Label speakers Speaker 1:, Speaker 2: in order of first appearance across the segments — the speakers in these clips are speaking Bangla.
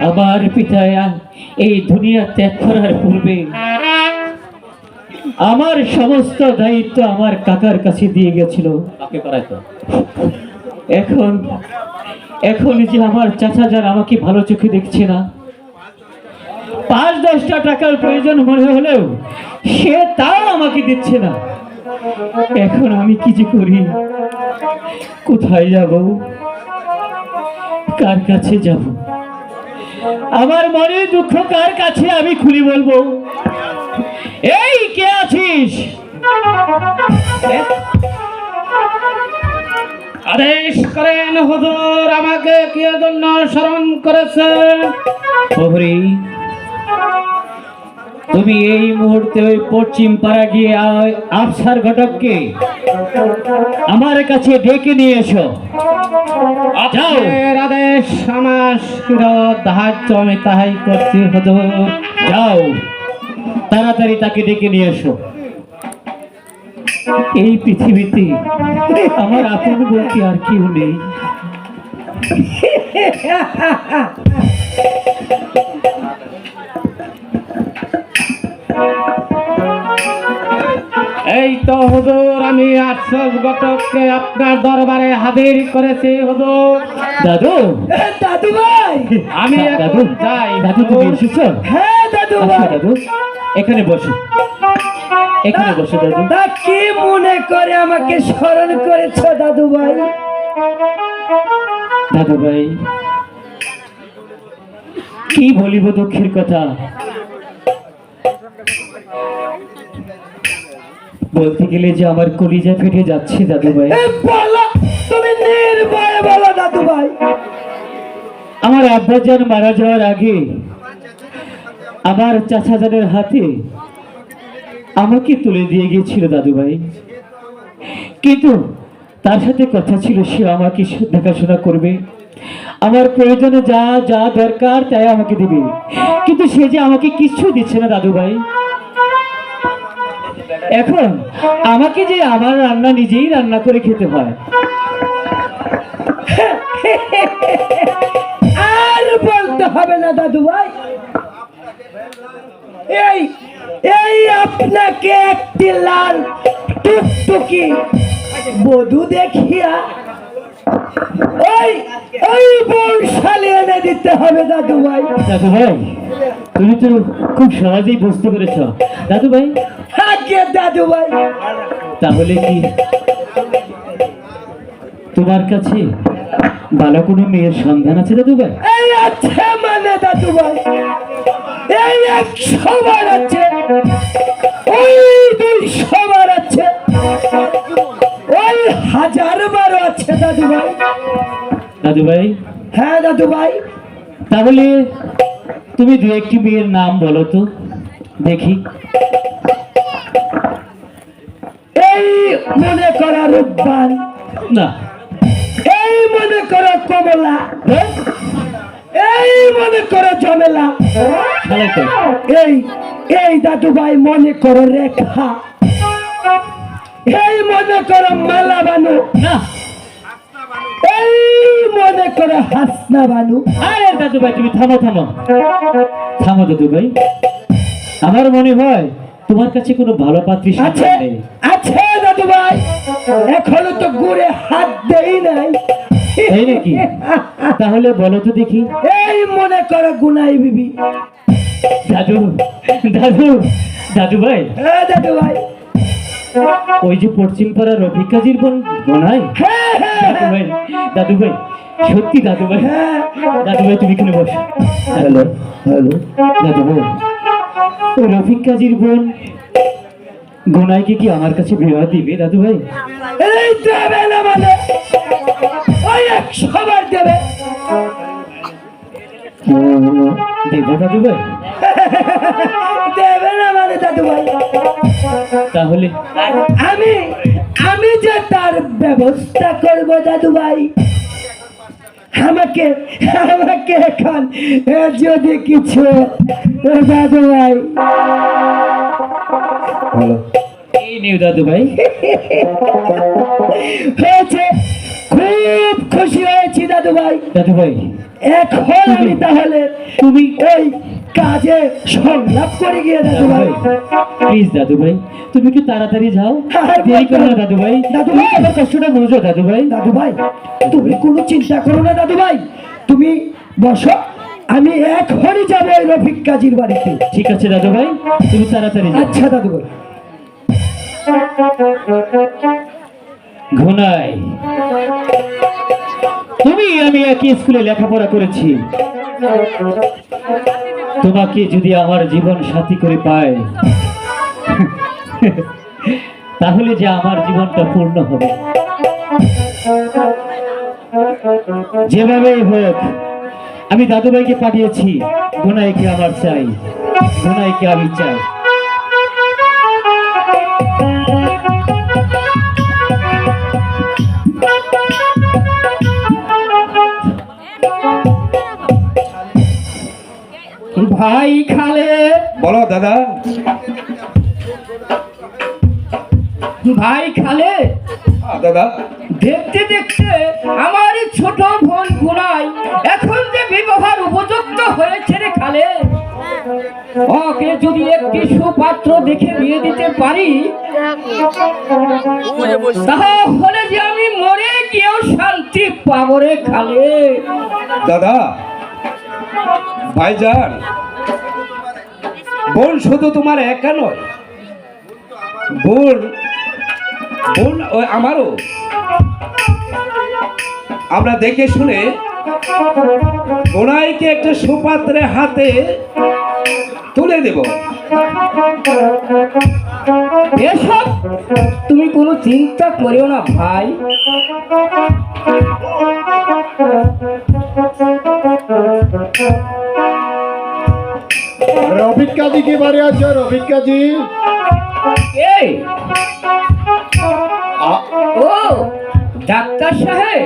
Speaker 1: আমার পিতা এই দুনিয়া ত্যাগ করার পূর্বে আমার সমস্ত দায়িত্ব আমার কাকার কাছে দিয়ে গেছিল। এখন এখন যে আমার চাচা যান আমাকে ভালো চোখে দেখছে না, ৫-১০টা টাকার প্রয়োজন মনে হলেও সে তাও আমাকে দিচ্ছে না। এখন আমি কি যে করি, কোথায় যাব, কার কাছে যাব? আমার মনে দুঃখ কার কাছে আমি খুলি বলবো? এই কে আছিস?
Speaker 2: আদেশ করেন হুজুর, আমাকে কি জন্য স্মরণ করেছেন?
Speaker 1: প্রহরী, তুমি এই মুহূর্তে ওই পশ্চিম পাড়া গিয়ে আফসার ঘটককে আমার কাছে ডেকে নিয়ে এসো। যাও।
Speaker 2: আদেশ আমার ধার্য, আমি তাহাই করছি হুজুর।
Speaker 1: যাও, তাড়াতাড়ি তাকে ডেকে নিয়ে এসো। এই পৃথিবীতে আমার আপন বলতে আর কেউ নেই।
Speaker 2: এই তো হুজুর, আমি আফসার ঘটককে আপনার দরবারে হাজির করেছি হুজুর।
Speaker 1: দাদু,
Speaker 3: দাদু ভাই,
Speaker 2: আমি
Speaker 1: দাদু
Speaker 2: যাই।
Speaker 1: দাদু, তুমি এসেছো?
Speaker 3: হ্যাঁ দাদু
Speaker 1: আসো
Speaker 3: ভাই।
Speaker 1: দাদু, এখানে বসো, এখানে বসো দাদু।
Speaker 3: তা কি মনে করে আমাকে স্মরণ করেছো দাদু ভাই?
Speaker 1: দাদু ভাই, কি বলিব দুঃখের কথা। বলতে গেলে যে আমার কলিজা ফেটে যাচ্ছে দাদু ভাই।
Speaker 3: বলো, তুমি নির্ভয়ে বলো দাদু ভাই।
Speaker 1: আমার আব্বাজান মারা যাওয়ার আগে আমার চাচাজানের হাতে আমাকে তুলে দিয়ে গিয়েছিল দাদু ভাই, কিন্তু তার সাথে কথা ছিল সে আমাকে দেখাশোনা করবে, আমার প্রয়োজনে যা যা দরকার তাই আমাকে দিবে, কিন্তু সে যে আমাকে কিছু দিচ্ছে না দাদু ভাই। এখন আমাকে যে আমার রান্না নিজেই রান্না করে খেতে হয়।
Speaker 3: আর বলতে হবে না দাদু ভাই। এই এই আপনাকে একটি লাল টুকটুকি বধূ দেখিয়া ওই ওই বংশালী এনে দিতে হবে দাদু ভাই।
Speaker 1: দাদু ভাই, তুমি তো খুব সহজেই বুঝতে পেরেছ দাদু ভাই।
Speaker 3: আগে দাদু ভাই,
Speaker 1: তাহলে কি তোমার কাছে ভালো কোনো মেয়ের সন্ধান আছে দাদু ভাই?
Speaker 3: এই আছে মানে দাদু ভাই, এই 100 বার আছে, ওই 200 বার আছে, ওই 1000 বার আছে দাদু ভাই।
Speaker 1: দাদু ভাই,
Speaker 3: হ্যাঁ দাদু ভাই।
Speaker 1: তাহলে তুমি দু একটি মেয়ের নাম বলো তো দেখি।
Speaker 3: এই মনে করা রূপবান,
Speaker 1: না,
Speaker 3: এই মনে করো কমলা, এই মনে করো ঝামেলা,
Speaker 1: শালাই কই?
Speaker 3: এই এই দাদু ভাই মনে করো রেখা, এই মনে করো মালা বানু,
Speaker 1: না,
Speaker 3: এই মনে করো হাসনা বানু।
Speaker 1: আরে দাদু ভাই তুমি থামো থামো থামো দাদু ভাই, আমার মনে হয় তোমার কাছে কোনো ভালো পাত্রী
Speaker 3: আছে
Speaker 1: নেই।
Speaker 3: আছে দাদু ভাই, এখনো তো গুড়ে হাত দেই নাই।
Speaker 1: তাই নাকি? তাহলে বলো তো দেখি।
Speaker 3: এই মনে করো গুনাই বিবি।
Speaker 1: দাদু দাদু দাদু ভাই,
Speaker 3: হ্যাঁ দাদু ভাই।
Speaker 1: ওই যে পশ্চিম পাড়ার রফিক কাজীর বোন বোনাই।
Speaker 3: হ্যাঁ হ্যাঁ
Speaker 1: দাদু ভাই, দাদু ভাই, সত্যি দাদু ভাই।
Speaker 3: হ্যাঁ।
Speaker 1: দাদু ভাই তুমি এখানে বসো। হ্যালো হ্যালো দাদু ভাই, ওই রফিক কাজীর বোন গোনাইকে কি আমার কাছে বিবাহ দিবে দাদু ভাই?
Speaker 3: এই দেবে না মানে ওই 100 বার দেবে।
Speaker 1: দেবো দাদু ভাই?
Speaker 3: দেবে না মানে দাদু ভাই।
Speaker 1: তাহলে
Speaker 3: আমি আমি যে তার ব্যবস্থা করব দাদু ভাই। আমাকে আমাকে এখন যদি কিছু দাদু ভাই।
Speaker 1: বলো। এই নিউ দাদু ভাই।
Speaker 3: হয়েছে, খুব খুশি হয়েছি দাদু দাদু ভাই
Speaker 1: দাদু ভাই
Speaker 3: এখন আমি তাহলে
Speaker 1: তুমি
Speaker 3: ওই কাজে সংলাপ করে গিয়ে দাদু ভাই
Speaker 1: প্লিজ দাদু ভাই তুমি কি তাড়াতাড়ি যাও দেরি করো না দাদু ভাই
Speaker 3: দাদু
Speaker 1: তুমি
Speaker 3: ভাই।
Speaker 1: আমার কষ্টটা বোঝো দাদু ভাই
Speaker 3: দাদু ভাই তুমি কোনো চিন্তা করো না দাদু ভাই তুমি বসো আমি এখনই যাবো ওই রফিক কাজীর বাড়িতে
Speaker 1: ঠিক আছে দাদু ভাই তুমি তাড়াতাড়ি যাও
Speaker 3: আচ্ছা দাদু ভাই
Speaker 1: ঘনাই তুমি আমি একই স্কুলে লেখাপড়া করেছি তোমাকে যদি আমার জীবন সাথী করে পায় তাহলে যে আমার জীবনটা পূর্ণ হবে যেভাবেই হোক আমি দাদুভাইকে পাঠিয়েছি ঘনাইকে আমার চাই ঘনাইকে আমি চাই
Speaker 2: ভাই খালে,
Speaker 4: বলো দাদা।
Speaker 2: ভাই খালে,
Speaker 4: দাদা
Speaker 2: দেখতে দেখতে আমার এই ছোট বোন গুনাই এখন যে বিবাহের উপযুক্ত হয়েছে রে খালে, ওকে যদি একটি সুপাত্র দেখে বিয়ে দিতে পারি তাহলে যে আমি মরে গিয়েও শান্তি পাবো রে খালে।
Speaker 4: দাদা ভাইজান, বোন শুধু তোমার একা নয়, বোন বোন ওই আমারও। আমরা দেখে শুনে বোনাইকে একটা সুপাত্রে হাতে তুলে দেব।
Speaker 2: এসব তুমি কোনো চিন্তা করিও না ভাই।
Speaker 5: রফিক কাজী কি বাড়ি আছো? রফিক কাজী
Speaker 2: এই ও ডাক্তার সাহেব,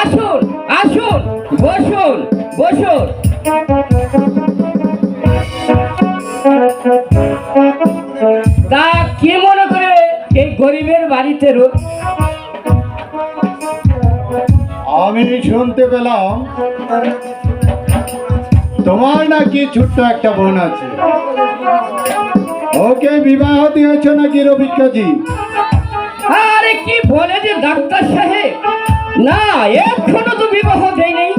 Speaker 2: আসুন আসুন, বসুন বসুন। তা কি মনে করে এই গরিবের বাড়িতে
Speaker 5: আমি শুনতে পেলাম তোমার নাকি ছোট্ট একটা বোন আছে, ওকে বিবাহ দিয়েছ নাকি রফিক কাজী?
Speaker 2: আরে কি বলে যে ডাক্তার সাহেব, না এখনো তো বিবাহ দেয়নি।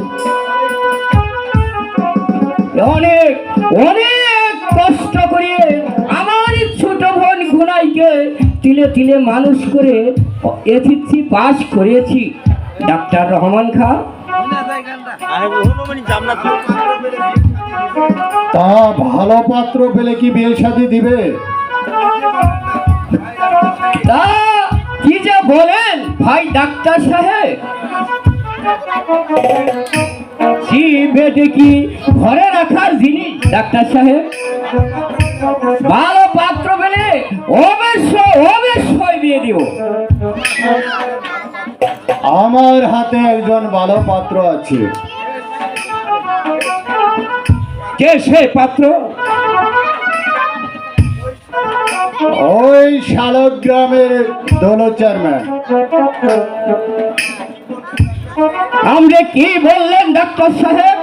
Speaker 2: অনেক অনেক কষ্ট করে আমার এই ছোট বোন গুনাইকে তিলে তিলে মানুষ করে এসএসসি পাস করেছি ডাক্তার রহমান খান।
Speaker 5: তা ভালো পাত্র পেলে কি বিয়ে শাদী দিবে?
Speaker 2: তা কি যে বলেন ভাই ডাক্তার সাহেব, বেটে কি ঘরে রাখার জিনিস ডাক্তার সাহেব? ভালো পাত্র পেলে অবশ্যই অবশ্যই বিয়ে দিব।
Speaker 5: আমার হাতে একজন ভালো পাত্র আছে।
Speaker 4: কে সে পাত্র?
Speaker 5: ওই শালগ্রামের দোল চেয়ারম্যান।
Speaker 2: আপনি কি বললেন ডাক্তার সাহেব?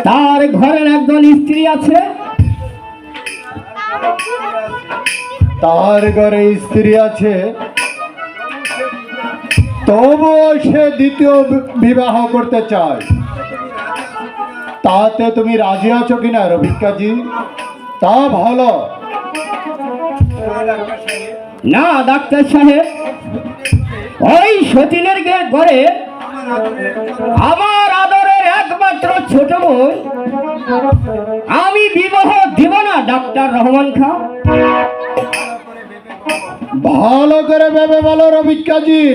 Speaker 2: তার ঘরের একজন স্ত্রী আছে?
Speaker 5: তার ঘরে স্ত্রী আছে, তবুও সে দ্বিতীয় বিবাহ করতে চায়। তাতে তুমি রাজি আছো কিনা রফিক কাজী? তা ভালো।
Speaker 2: না ডাক্তার সাহেব, ওই সতীনের ঘরে আমার আদরের একমাত্র ছোট বোন, আমি বিবাহ দিব না ডাক্তার রহমান খান।
Speaker 5: ভালো করে ভেবে বলো রফিক কাজী,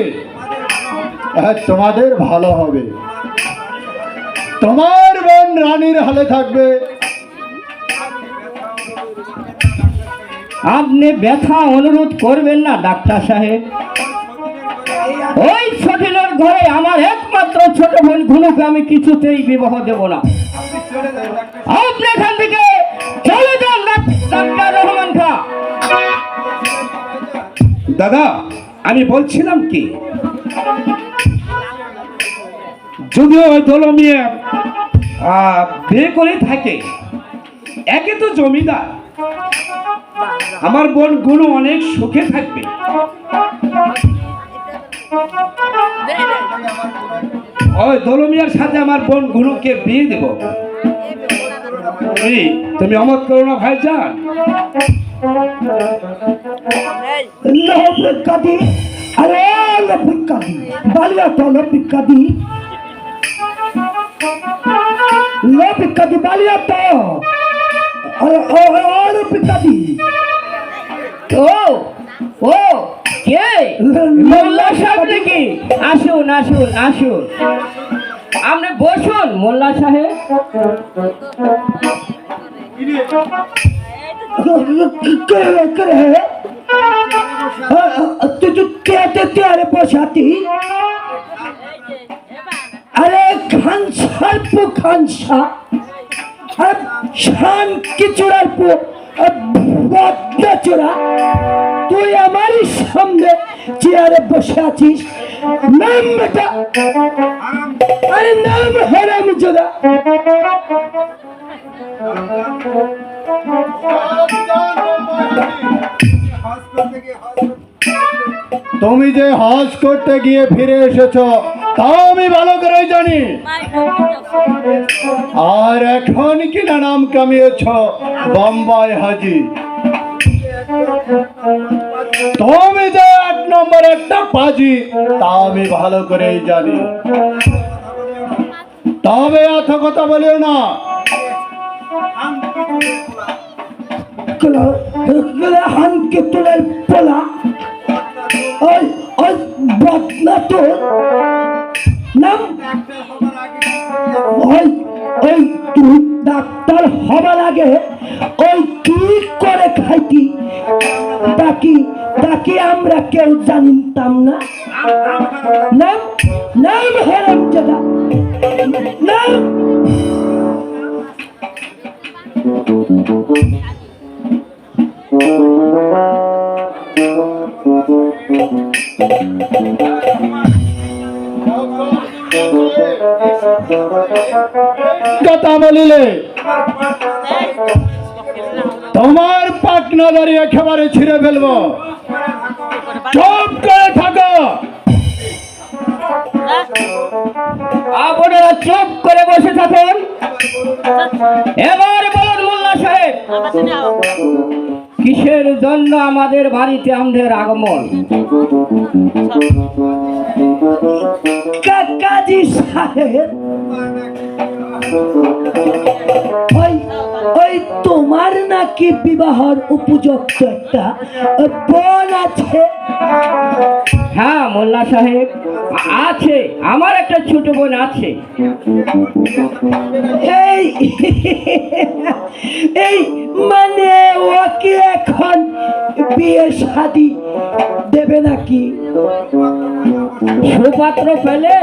Speaker 5: তোমাদের ভালো হবে। তোমার বোন রানীর হালে থাকবে।
Speaker 2: আপনি ব্যথা অনুরোধ করবেন না ডাক্তার সাহেব। ওই সতীনের ঘরে আমার একমাত্র ছোট বোন ঘুনুকে আমি কিছুতেই বিবাহ দেব না। আপনি এখান থেকে চলে যান ডাক্তার রহমান খান।
Speaker 4: দাদা আমি বলছিলাম কি, যদিও ওই দলমিয়া বিয়ে করে থাকে, একে তো জমিদার, আমার বোন গুলো অনেক সুখে থাকবে। ওই দলমিয়ার সাথে আমার বোন গুলোকে বিয়ে দেব। এই, তুমি অমত করো না ভাইজান।
Speaker 3: লপিকাদি, আরে লপিকাদি, বালিয়া তো লপিকাদি, লপিকাদি বালিয়া তো, আরে লপিকাদি।
Speaker 2: ও ও কে? মোল্লা সাহেব নাকি? আসুন আসুন আসুন, আপনি বসুন মোল্লা সাহেব।
Speaker 3: अरे बसाती अरे खानसार पो खानसा शान की चुरार पो बदला चुरा তুই আমার সামনে চেয়ারে বসে আছিস নাম বেটা আরে নাম হারামজাদা
Speaker 5: তুমি যে হজ করতে গিয়ে ফিরে এসেছো তা আমি ভালো করে জানি। আর এখন কিনা নাম কামিয়েছ বোম্বাই হাজি। তুমি যে 1 নম্বর একটা পাজি তা আমি ভালো করেই জানি। তবে এত কথা বলিও না।
Speaker 3: হানকে তোলার পোলা ওই ওই বদলা তোর নাম ওই ওই তুই ডাক্তার হবার আগে ওই কি করে খাইতি বাকি বাকি আমরা কেউ জানতাম না। নাম নাম হারামজাদা নাম
Speaker 5: কথা বলিলে তোমার পাটনা দাঁড়িয়ে একেবারে ছিঁড়ে ফেলবো। চুপ করে থাকো।
Speaker 2: আপনারা চুপ করে বসে থাকুন। এবার বলুন মোল্লা সাহেব, কিসের জন্য আমাদের বাড়িতে আমাদের আগমন?
Speaker 3: কাকাজি সাহেব ওই ওই তোমার নাকি বিবাহর উপযুক্ত একটা বোন আছে?
Speaker 2: হ্যাঁ মোল্লা সাহেব আছে, আমার একটা ছোট বোন আছে।
Speaker 3: এই এই মানে ওকে এখন বিয়ে শাদী দেবে নাকি?
Speaker 2: সুপাত্র পেলে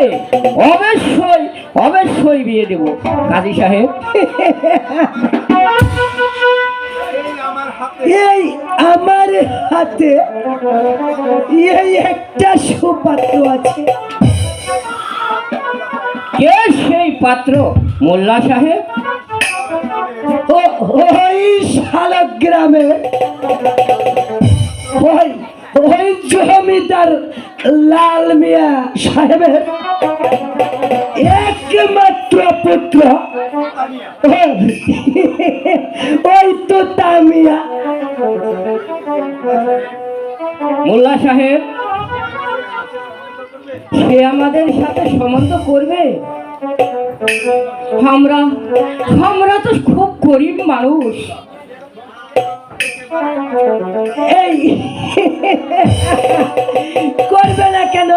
Speaker 2: অবশ্যই অবশ্যই বিয়ে দেব কাজী সাহেব।
Speaker 3: এই আমার হাতে এই একটা সুপাত্র আছে।
Speaker 2: কে সেই পাত্র মোল্লা সাহেব?
Speaker 3: ওই শালগ্রামে ওই ওই জমিদার লাল মিয়া সাহেবের একমাত্র পুত্র ওই তো তামিয়া।
Speaker 2: মোল্লা সাহেব সে আমাদের সাথে সম্বন্ধ করবে? আমরা তো খুব গরিব মানুষ।
Speaker 3: এই করবে না কেন?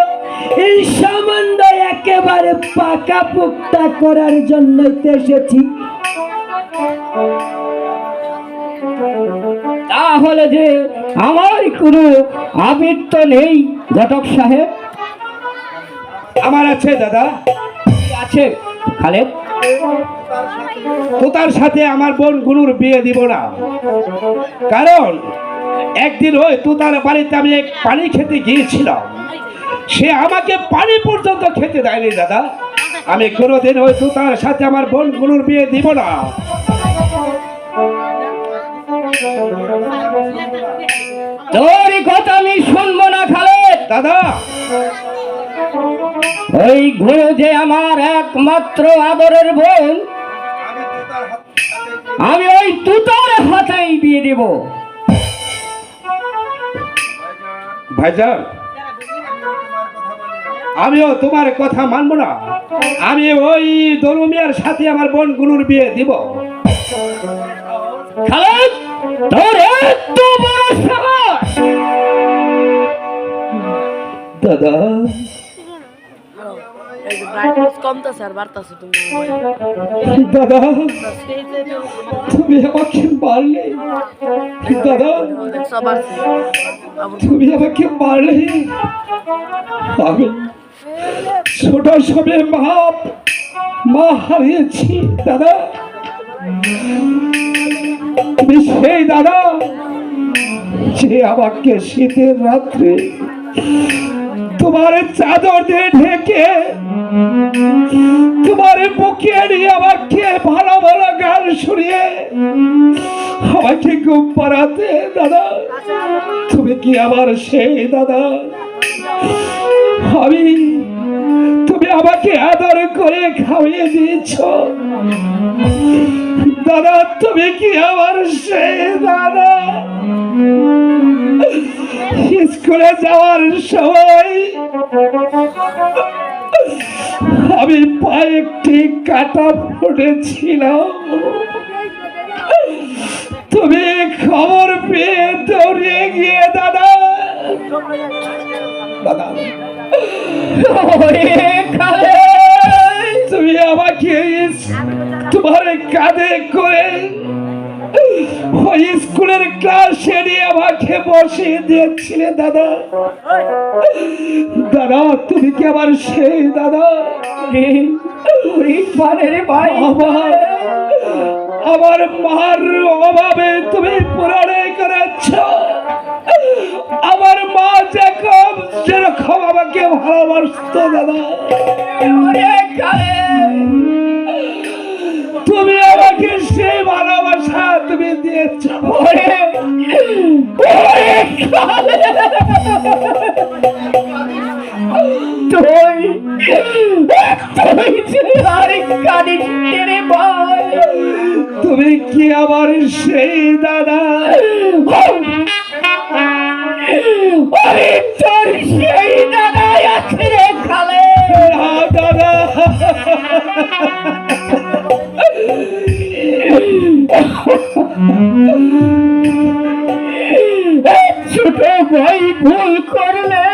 Speaker 3: এই সম্বন্ধ একেবারে পাকা পুক্তা করার জন্যই তো এসেছি।
Speaker 2: তাহলে যে আমার কোনো আবৃত্ত নেই ঘটক সাহেব?
Speaker 4: আমার আছে দাদা,
Speaker 2: আছে খালেদ।
Speaker 4: তোতার সাথে আমার বোন গুনুর বিয়ে দিব না, কারণ একদিন ওই তোতার বাড়িতে আমি এক পানি খেতে গিয়েছিলাম, সে আমাকে পানি পর্যন্ত খেতে দেয়নি দাদা। আমি কোনোদিন ওই তার সাথে আমার বোন গুলোর বিয়ে দিব না।
Speaker 2: তোর কথা আমি শুনবো না খালেদ।
Speaker 4: দাদা,
Speaker 2: ওই গুরু যে আমার একমাত্র আদরের বোন, আমি ওই তুতার হাতেই বিয়ে দেব।
Speaker 4: ভাইজান, আমিও তোমার কথা মানবো না। আমি ওই দরু মিয়ার সাথে আমার বোন গুলোর বিয়ে দিব।
Speaker 2: খালেদ, তোর এত বড় সাহস!
Speaker 4: দাদা,
Speaker 6: ব্রাইটনেস কমতেছে আর বাড়তেছে তুমি
Speaker 4: দাদা, তুমি আমাকে মারলে। দাদা,
Speaker 6: সব আছে
Speaker 4: তুমি আমাকে মারলে। আমি ছোট সময়ে মা হারিয়েছি। দাদা, তুমি সেই দাদা যে আমাকে শীতের রাত্রে তোমার চাদর দিয়ে ঢেকে তোমার বুকে নিয়ে আমাকে ভালো ভালো গান শুনিয়ে আমাকে ঘুম পাড়াতে। দাদা, তুমি কি আমার সেই দাদা? তুমি আমাকে আদর করে খাওয়িয়ে দিয়েছ। দাদা, তুমি কি আমার সেই দাদা? স্কুলে যাওয়ার সময় আমি পায়ে একটি কাটা ফুটেছিল। তুমি খবর পেয়ে দৌড়িয়ে গিয়ে দাদা তুমি আমাকে তোমার কাঁধে করে ওই স্কুলের ক্লাসে নিয়ে আমাকে বসিয়ে দিয়েছিলে। দাদা, দাদা, তুমি কি আমার সেই দাদা? আমার মার অভাবে তুমি পুরাণে করেছ। আমার মা যেরকম আমাকে ভালোবাসত দাদা, তুমি আমাকে সেই ভালোবাসা তুমি দিয়েছ। তুমি কি আমার সেই দাদা?
Speaker 2: তোর সেই দাদা আছে রে খালে।
Speaker 4: দাদা,
Speaker 2: ছোট ভাই ভুল করলে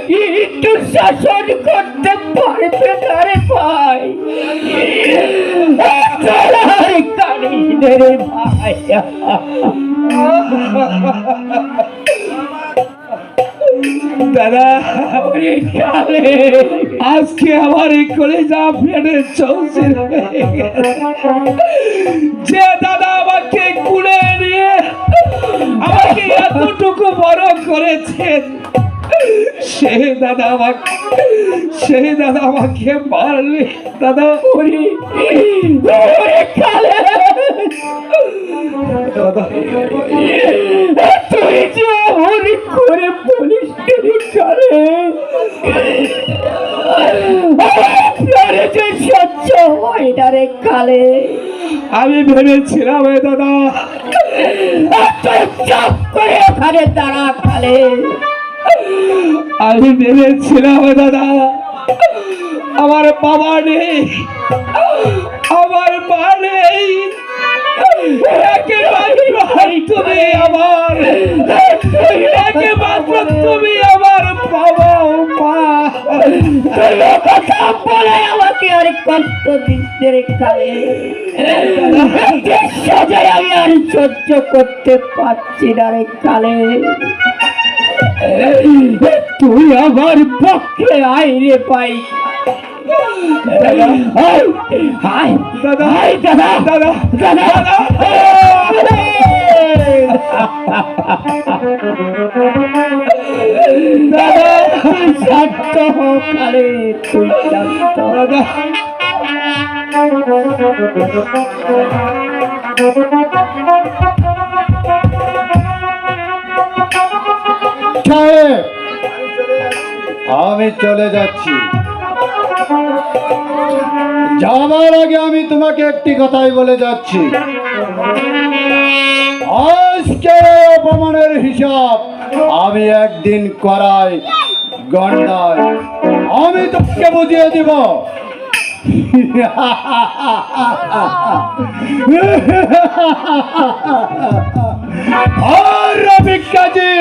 Speaker 2: কি একটু শাসন করতে পারবে না রে ভাই? কারিস রে ভাই।
Speaker 4: দাদা, আজকে আমার এই কলেজা ফেটে চলছে। যে দাদা আমাকে কুলে নিয়ে আমাকে এতটুকু বড় করেছেন, সেই দাদা আমাকে মারলে। দাদা, দাদা,
Speaker 2: তুই যে অনেক করে বলিস যে সহ্য হয় না রে কালে।
Speaker 4: আমি ভেবেছিলাম দাদা
Speaker 2: চুপ করে ওখানে দাঁড়া কালে।
Speaker 4: আমি ভেবেছিলাম দাদা আমার বাবা নেই, আমার মা নেই, তুমি আমার একমাত্র, তুমি আমার বাবা মা।
Speaker 2: কথা বলে আমাকে আর কষ্ট দিচ্ছে রে কালে। আমি আর সহ্য করতে পারছি না রে কালে। তুই আমার পক্ষে আইরে পাই।
Speaker 4: দাদা,
Speaker 2: হাই
Speaker 4: দাদা,
Speaker 2: দাদা
Speaker 4: দাদা,
Speaker 2: দাদা
Speaker 4: দাদা,
Speaker 2: দাদা তুই শান্ত হোক, আরে তুই শান্ত হ।
Speaker 4: দাদা
Speaker 5: সাহেব, আমি চলে যাচ্ছি। যাবার আগে আমি তোমাকে একটি কথাই বলে যাচ্ছি, আজকে অপমানের হিসাব আমি একদিন করাই গন্ডায় আমি তোকে বুঝিয়ে দিব। আর রফিক কাজী,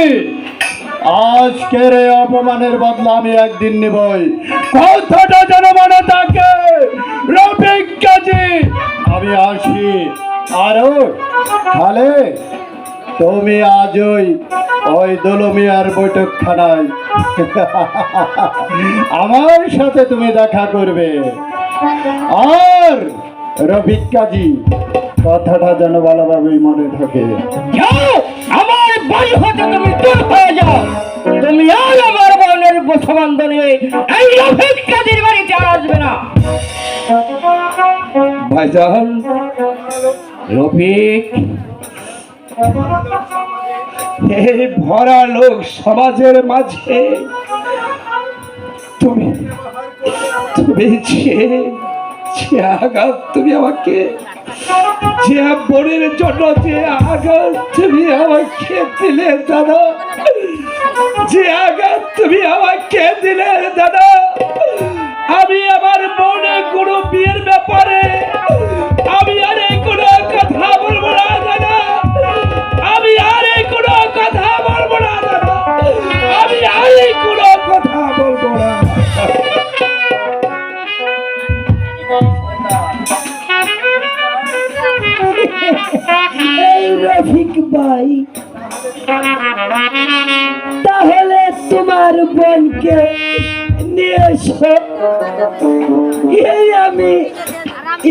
Speaker 5: আজকের এই অপমানের বদলা আমি একদিন নিবই, কথাটা যেন মনে থাকে। রফিক কাজী, আমি আসি। আরো তাহলে তুমি আজই ওই দলমিয়ার বৈঠকখানায় আমার সাথে তুমি দেখা করবে। আর রফিক কাজী, কথাটা যেন ভালোভাবেই মনে থাকে।
Speaker 2: যাও, আমার বই হতে তুমি দূর হয়ে যাও। তুমি আর আমার বোনের সম্বন্ধ নিয়ে এই রফিক কাজীর বাড়িতে আসবে না।
Speaker 4: ভাইজান,
Speaker 2: রফিক,
Speaker 4: এই ভরা লোক সমাজের মাঝে তুমি তুমি যে আঘাত তুমি আমাকে, যে বোনের জন্য যে আঘাত তুমি আমাকে দিলে দাদা, যে আঘাত তুমি আমাকে দিলে দাদা, আমি আমার বোনের কোনো বিয়ের ব্যাপারে আমি আর কোনো কথা বলবো না দাদা, আমি আর কোনো কথা বলবো না দাদা, আমি আর কোনো কথা বলবো না।
Speaker 3: এই রফিক ভাই, তাহলে তোমার বোনকে নিয়ে এসো, এই আমি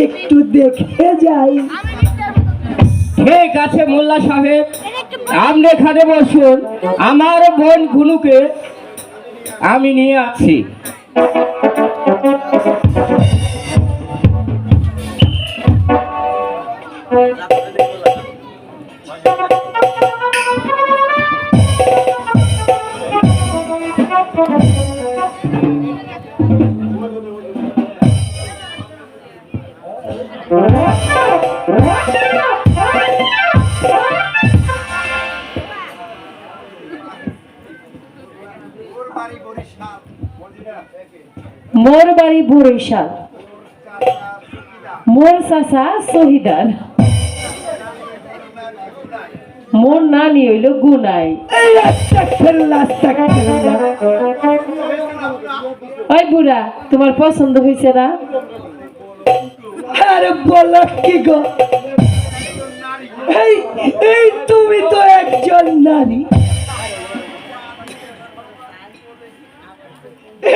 Speaker 3: একটু দেখে যাই।
Speaker 2: ঠিক আছে মোল্লা সাহেব, আপনি এখানে বসুন, আমার বোন গুনুকে আমি নিয়ে আসছি।
Speaker 7: মোর বাড়ি বরিশাল, মোর চাচা শহীদার, মোর নানি হইল গুনাই।
Speaker 3: এই আস্তাগফিরুল্লাহ, আস্তাগফিরুল্লাহ।
Speaker 7: ওই বুড়া, তোমার পছন্দ হয়েছে না?
Speaker 3: আরে বলো কি গো, এই এই তুমি তো একজন নারী।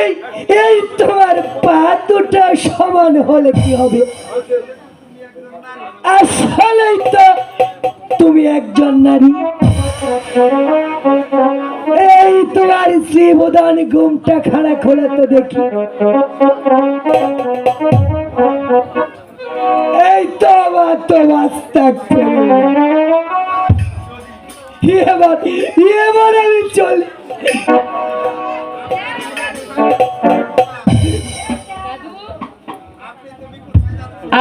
Speaker 3: এই এই তোমার পা দুটো সমান হলে কি হবে? আসলেই তো তুমি একজন নারী। এই তোমার শ্রীবদান ঘুমটা খাড়া খোলা তো দেখি। এই তো আমার তো এবার আমি চলি।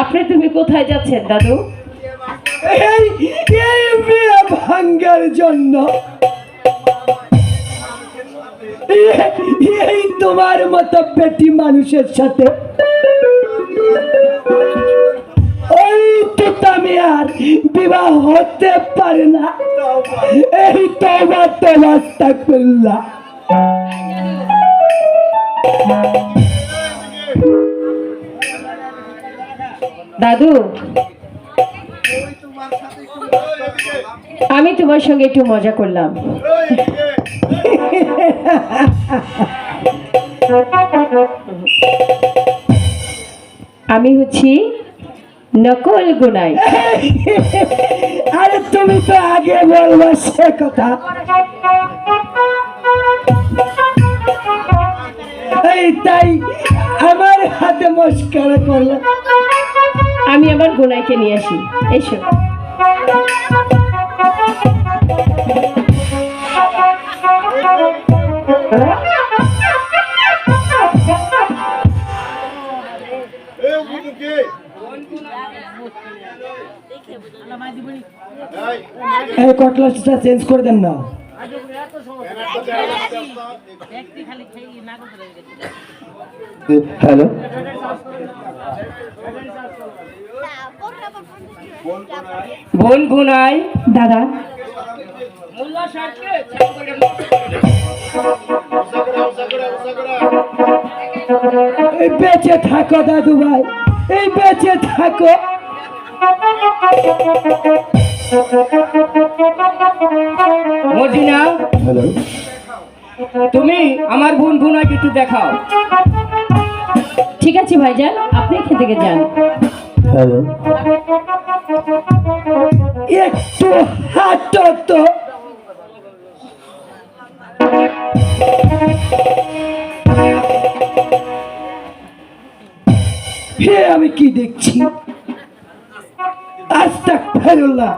Speaker 7: আপনি তুমি কোথায় যাচ্ছেন দাদু?
Speaker 3: এই এই বিয়ে ভাঙ্গার জন্য। এই তোমার মতো বেটি মানুষের সাথে ওই তো আমি আর বিবাহ হতে পারে না। এই তোমার তো আস্তাগফিরুল্লাহ।
Speaker 7: দাদু, আমি তোমার সঙ্গে একটু মজা করলাম। আমি হচ্ছি নকল গুনাই।
Speaker 3: আরে তুমি তো আগে বলবো সে কথা। এই তাই আমার হাতে মস্কারা করলো।
Speaker 7: আমি আমার গোনাইকে নিয়ে আসি, এসো।
Speaker 3: এই কটলাসটা চেঞ্জ করে দেন না।
Speaker 5: হ্যালো,
Speaker 2: বোন গুনাই
Speaker 7: দাদা,
Speaker 3: এই বেঁচে থাকো দাদু ভাই, এই বেঁচে থাকো।
Speaker 2: মদিনা,
Speaker 5: হ্যালো,
Speaker 2: তুমি আমার বোন গুনাইকে একটু দেখাও।
Speaker 7: ঠিক আছে ভাইজান, আপনি এখান থেকে যান।
Speaker 5: হ্যালো,
Speaker 3: একটু হাঁটো তো। হে আমি কি দেখছি? আস্তাগফিরুল্লাহ,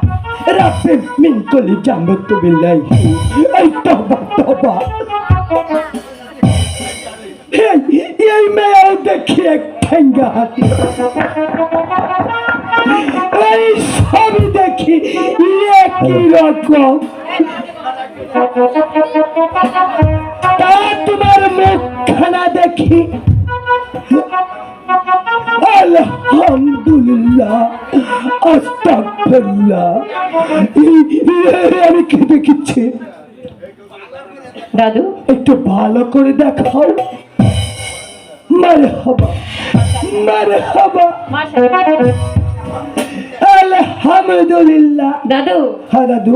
Speaker 3: রাব্বি মিন কুল্লি জামবতু বিল্লাহি। এই তওবা তওবা। এই মেয়েও দেখি এক ঠেঙ্গা হাতি। এই সবই দেখি একই রকম। তা তোমার মুখখানা দেখি আলহামদুলিল্লাহ, আস্তাগফিরুল্লাহ। আমি কি দেখছি?
Speaker 7: দাদু,
Speaker 3: একটু ভালো করে দেখাও। মারহাবা, মারহাবা, আলহামদুলিল্লাহ।
Speaker 7: দাদু,
Speaker 3: হ্যাঁ দাদু,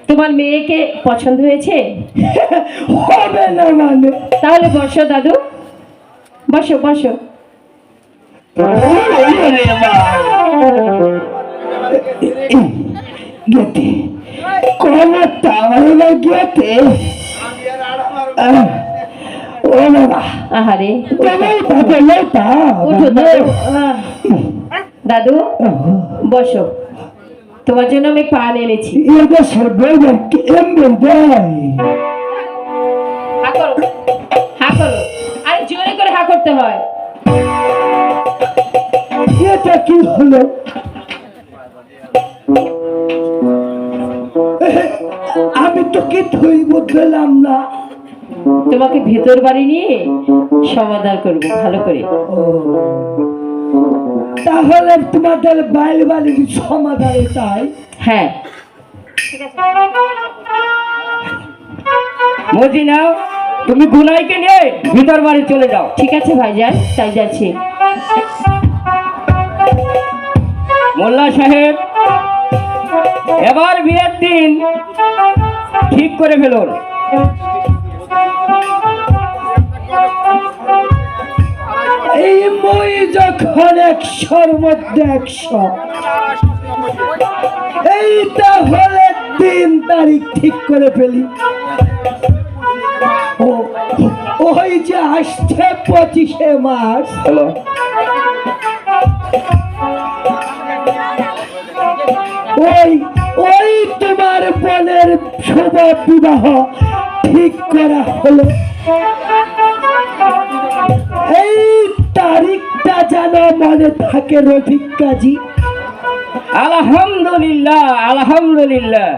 Speaker 7: তোমার মেয়েকে পছন্দ হয়েছে?
Speaker 3: হবে না মানে?
Speaker 7: তাহলে বসো দাদু, বসো বসো।
Speaker 3: গেতে কোন তাহলে গেতে ও বাবা,
Speaker 7: আহারে,
Speaker 3: উঠো
Speaker 7: দাদু। দাদু, বসো, তোমার জন্য আমি পান এনেছি।
Speaker 3: এদেশের বইবার কেমন দেয়?
Speaker 7: হা করো, হা করো, আরে জোরে করে হা করতে হয়।
Speaker 3: এটা কি হলো? আমি তো কিছুই বুঝলাম না।
Speaker 7: তোমাকে ভেতর বাড়ি নিয়ে সমাধান করবো ভালো করে।
Speaker 3: তাহলে তোমাদের বাইল বাড়ির সমাধান তাই?
Speaker 7: হ্যাঁ,
Speaker 2: মদিনা, তুমি গুনাইকে নিয়ে ভিতর বাড়ি চলে যাও।
Speaker 7: ঠিক আছে ভাইজান, তাই যাচ্ছি।
Speaker 2: মোল্লা সাহেব, এবার বিয়ের দিন ঠিক করে ফেলুন।
Speaker 3: এই মই যখন 100-র মধ্যে 100, এই তাহলে 3 তারিখ ঠিক করে ফেলি। ওই যে আসছে 25শে মাস।
Speaker 5: হ্যালো,
Speaker 3: ওই ওই তোমার বোনের শুভ বিবাহ ঠিক করা হলো। এই তারিখটা যেন মনে থাকে রফিক কাজী।
Speaker 2: আলহামদুলিল্লাহ, আলহামদুলিল্লাহ।